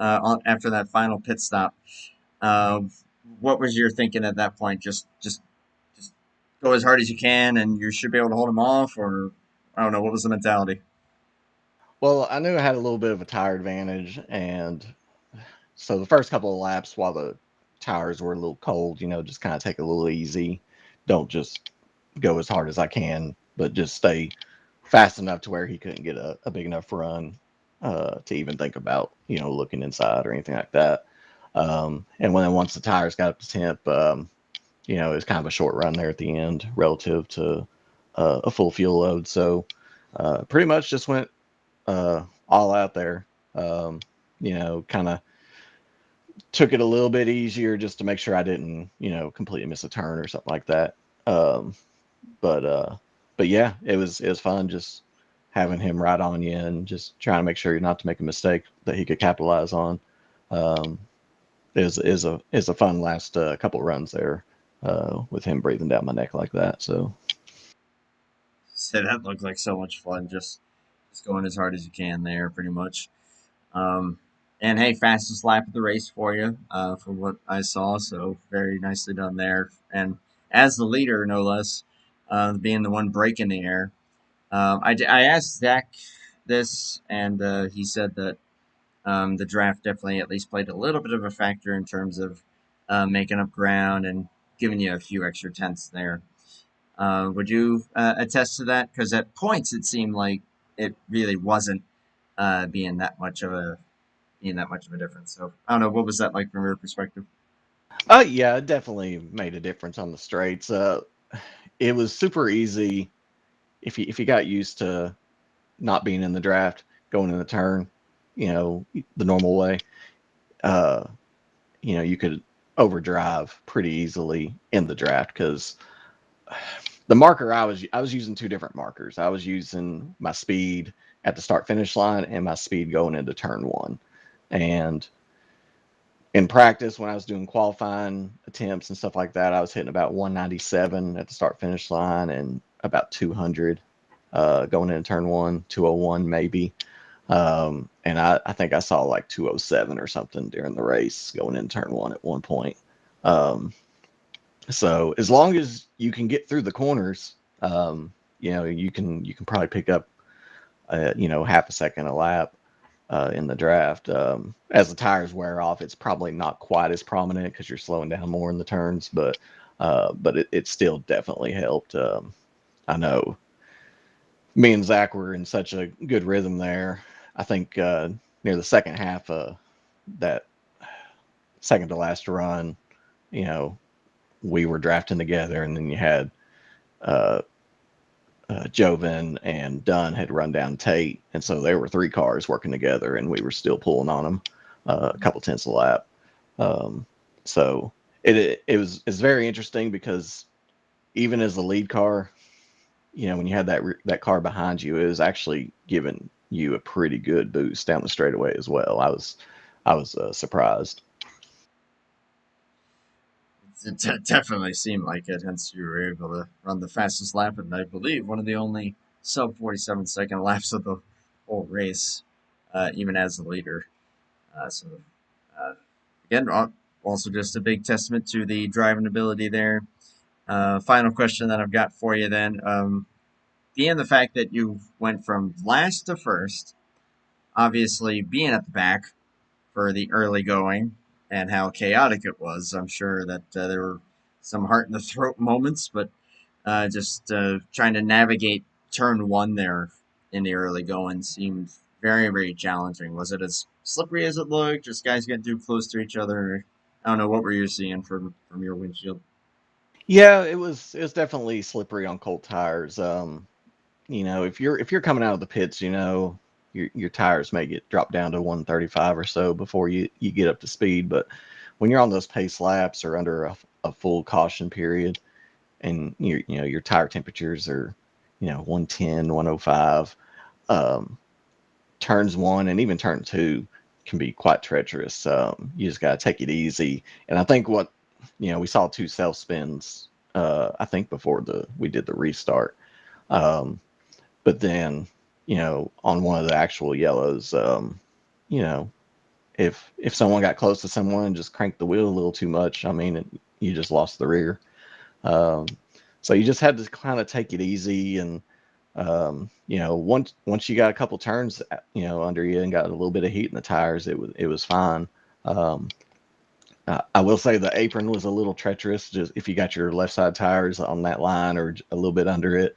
after that final pit stop, uh, what was your thinking at that point? Just go as hard as you can, and you should be able to hold them off, or I don't know. What was the mentality? Well, I knew I had a little bit of a tire advantage, and so the first couple of laps, while the tires were a little cold, just kind of take it a little easy. Don't just go as hard as I can, but just stay fast enough to where he couldn't get a big enough run to even think about, looking inside or anything like that. And once the tires got up to temp, it was kind of a short run there at the end relative to a full fuel load. So pretty much just went all out there. Kind of took it a little bit easier just to make sure I didn't, completely miss a turn or something like that. But yeah, it was fun just having him right on you and just trying to make sure not to make a mistake that he could capitalize on. Is a fun last couple runs there with him breathing down my neck like that. So That looked like so much fun. Just going as hard as you can there, pretty much. Um, and hey, fastest lap of the race for you, from what I saw. So very nicely done there. And as the leader, no less, being the one breaking the air. I asked Zach this, and he said that the draft definitely at least played a little bit of a factor in terms of making up ground and giving you a few extra tenths there. Would you attest to that? Because at points it seemed like it really wasn't being that much of a difference. So I don't know, what was that like from your perspective? yeah, it definitely made a difference on the straights. It was super easy if you got used to not being in the draft, going in the turn, the normal way. Uh, you could overdrive pretty easily in the draft because the marker I was using two different markers. I was using my speed at the start finish line and my speed going into turn one. And in practice, when I was doing qualifying attempts and stuff like that, I was hitting about 197 at the start finish line and about 200 going into turn one, 201 maybe. And I think I saw like 207 or something during the race going into turn one at one point. So as long as you can get through the corners, you can probably pick up, half a second a lap in the draft. As the tires wear off, it's probably not quite as prominent because you're slowing down more in the turns, but it still definitely helped. I know me and Zach were in such a good rhythm there. I think near the second half of that second to last run, we were drafting together, and then you had Joven and Dunn had run down Tate, and so there were three cars working together, and we were still pulling on them a couple tenths a lap. So it's very interesting because even as the lead car, when you had that car behind you, it was actually giving you a pretty good boost down the straightaway as well. I was surprised. It definitely seemed like it, hence you were able to run the fastest lap, and I believe one of the only sub 47-second laps of the whole race, even as the leader. So, again, also just a big testament to the driving ability there. Final question that I've got for you then. Being the fact that you went from last to first, obviously being at the back for the early going and how chaotic it was, I'm sure that there were some heart in the throat moments, but just trying to navigate turn one there in the early going seemed very, very challenging. Was it as slippery as it looked? Just guys getting too close to each other? I don't know. What were you seeing from your windshield? Yeah, it was definitely slippery on cold tires. If you're coming out of the pits, your tires may get dropped down to 135 or so before you get up to speed. But when you're on those pace laps or under a full caution period, and your tire temperatures are 110, 105, turns one and even turn two can be quite treacherous. You just got to take it easy. And I think we saw 2 self spins, I think before we did the restart. But then, on one of the actual yellows, if someone got close to someone and just cranked the wheel a little too much, I mean, you just lost the rear. So you just had to kind of take it easy. And, once you got a couple turns, under you and got a little bit of heat in the tires, it was fine. I will say the apron was a little treacherous, just if you got your left side tires on that line or a little bit under it.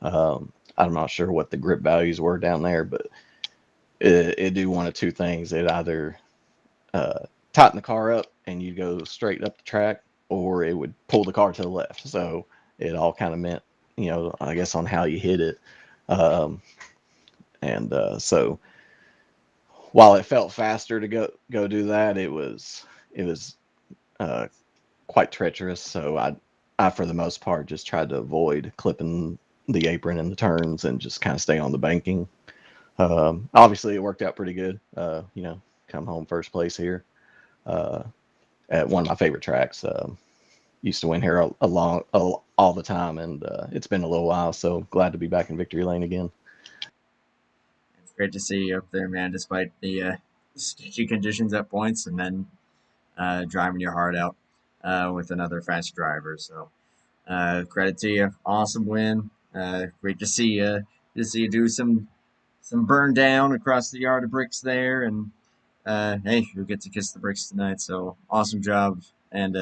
I'm not sure what the grip values were down there, but it do one of 2 things. It either tighten the car up and you go straight up the track, or it would pull the car to the left. So it all kind of meant, I guess, on how you hit it. So while it felt faster to go do that, it was quite treacherous. So I for the most part just tried to avoid clipping the apron in the turns and just kind of stay on the banking. Obviously it worked out pretty good. Come home first place here at one of my favorite tracks. Used to win here all the time, and it's been a little while, so glad to be back in victory lane again. It's great to see you up there, man, despite the sketchy conditions at points, and then driving your heart out with another fast driver. So credit to you. Awesome win. Great to see you. Do some burn down across the yard of bricks there, and hey, you'll get to kiss the bricks tonight. So awesome job, and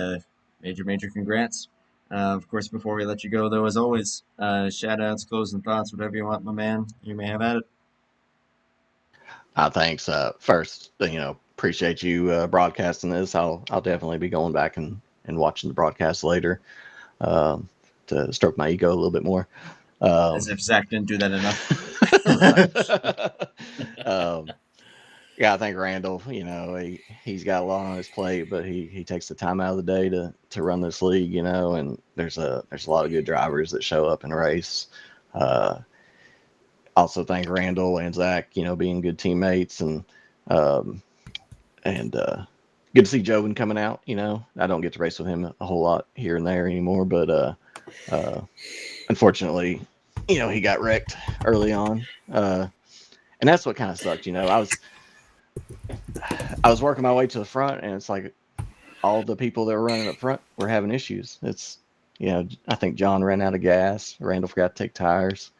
major congrats. Of course, before we let you go, though, as always, shout outs, closing thoughts, whatever you want, my man. You may have at it. Thanks. First, appreciate you broadcasting this. I'll definitely be going back and watching the broadcast later to stroke my ego a little bit more. As if Zach didn't do that enough. Yeah, I think Randall, he's got a lot on his plate, but he takes the time out of the day to run this league, and there's a lot of good drivers that show up and race. Also thank Randall and Zach, being good teammates, and good to see Joven coming out. I don't get to race with him a whole lot here and there anymore, but unfortunately, he got wrecked early on, and that's what kind of sucked. I was working my way to the front, and it's like all the people that were running up front were having issues. It's, I think John ran out of gas. Randall forgot to take tires.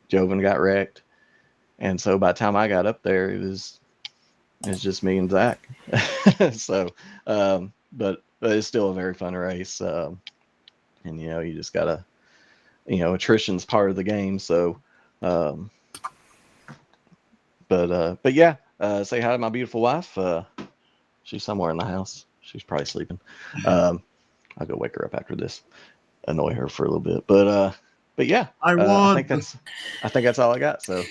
Joven got wrecked. And so by the time I got up there, it was just me and Zach. So, but it's still a very fun race. And, you just gotta, attrition's part of the game. So, but yeah, say hi to my beautiful wife. She's somewhere in the house. She's probably sleeping. I'll go wake her up after this, annoy her for a little bit. But yeah, I think that's all I got. So,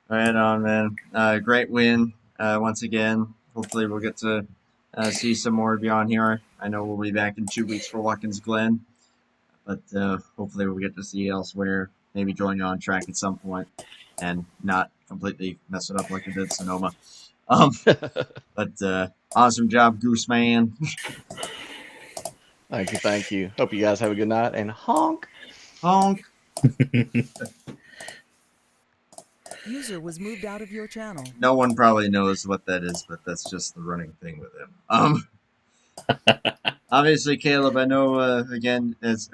right on, man. Great win once again. Hopefully, we'll get to see some more of you on here. I know we'll be back in 2 weeks for Watkins Glen, but hopefully, we'll get to see you elsewhere. Maybe join you on track at some point, and not completely mess it up like we did Sonoma. But awesome job, Goose Man. Thank you. Hope you guys have a good night, and honk. User was moved out of your channel. No one probably knows what that is, but that's just the running thing with him. Obviously, Caleb, I know, again, as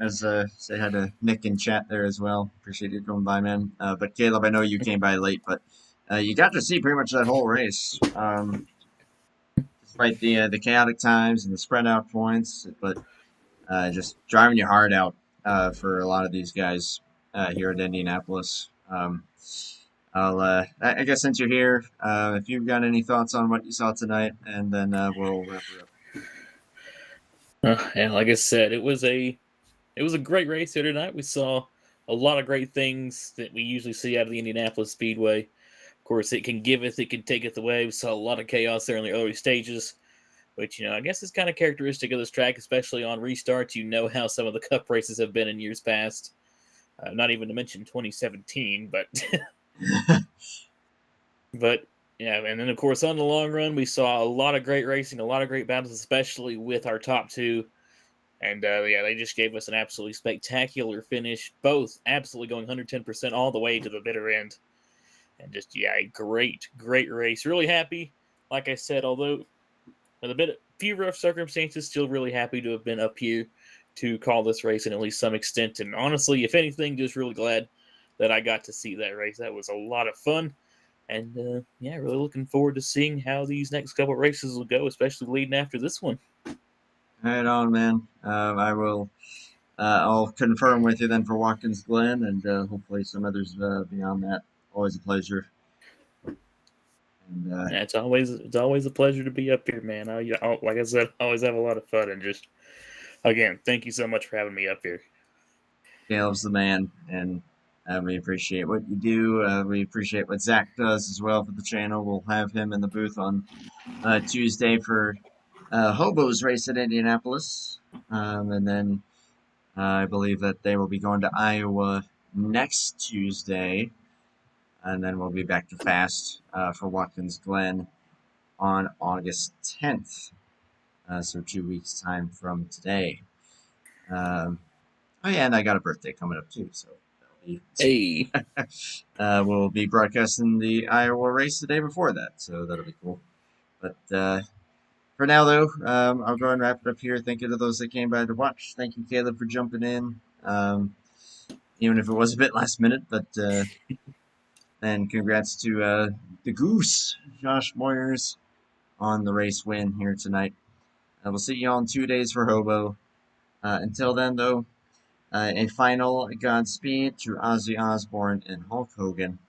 say hi to Nick in chat there as well. Appreciate you coming by, man. But Caleb, I know you came by late, but you got to see pretty much that whole race. Despite the chaotic times and the spread out points, but just driving your heart out for a lot of these guys here at Indianapolis. I guess since you're here, if you've got any thoughts on what you saw tonight, and then we'll wrap it up. Yeah, like I said, it was a great race here tonight. We saw a lot of great things that we usually see out of the Indianapolis Speedway. Of course, it can giveth, it can taketh away. We saw a lot of chaos there in the early stages, which, I guess is kind of characteristic of this track, especially on restarts. You know how some of the cup races have been in years past. Not even to mention 2017, but but Yeah, and then of course on the long run, we saw a lot of great racing, a lot of great battles, especially with our top two. And yeah, they just gave us an absolutely spectacular finish. Both absolutely going 110% all the way to the bitter end. And just, yeah, a great, great race. Really happy. Like I said, although with few rough circumstances, still really happy to have been up here to call this race in at least some extent. And honestly, if anything, just really glad that I got to see that race. That was a lot of fun. And yeah, really looking forward to seeing how these next couple races will go, especially leading after this one. Right on, man. I will. I'll confirm with you then for Watkins Glen, and hopefully some others beyond that. Always a pleasure. And Yeah, it's always a pleasure to be up here, man. Like I said, I always have a lot of fun, and just again, thank you so much for having me up here. Caleb's the man, and we appreciate what you do. We appreciate what Zach does as well for the channel. We'll have him in the booth on Tuesday for Hobo's race at Indianapolis, and then I believe that they will be going to Iowa next Tuesday, and then we'll be back to Fast for Watkins Glen on August 10th, so 2 weeks' time from today. Oh yeah, and I got a birthday coming up too, so that'll be. Hey, We'll be broadcasting the Iowa race the day before that, so that'll be cool. But for now, though, I'll go and wrap it up here. Thank you to those that came by to watch. Thank you, Caleb, for jumping in, even if it was a bit last minute. But and congrats to the Goose, Josh Moyers, on the race win here tonight. We'll see you all in 2 days for Hobo. Until then, though, a final Godspeed to Ozzy Osbourne and Hulk Hogan.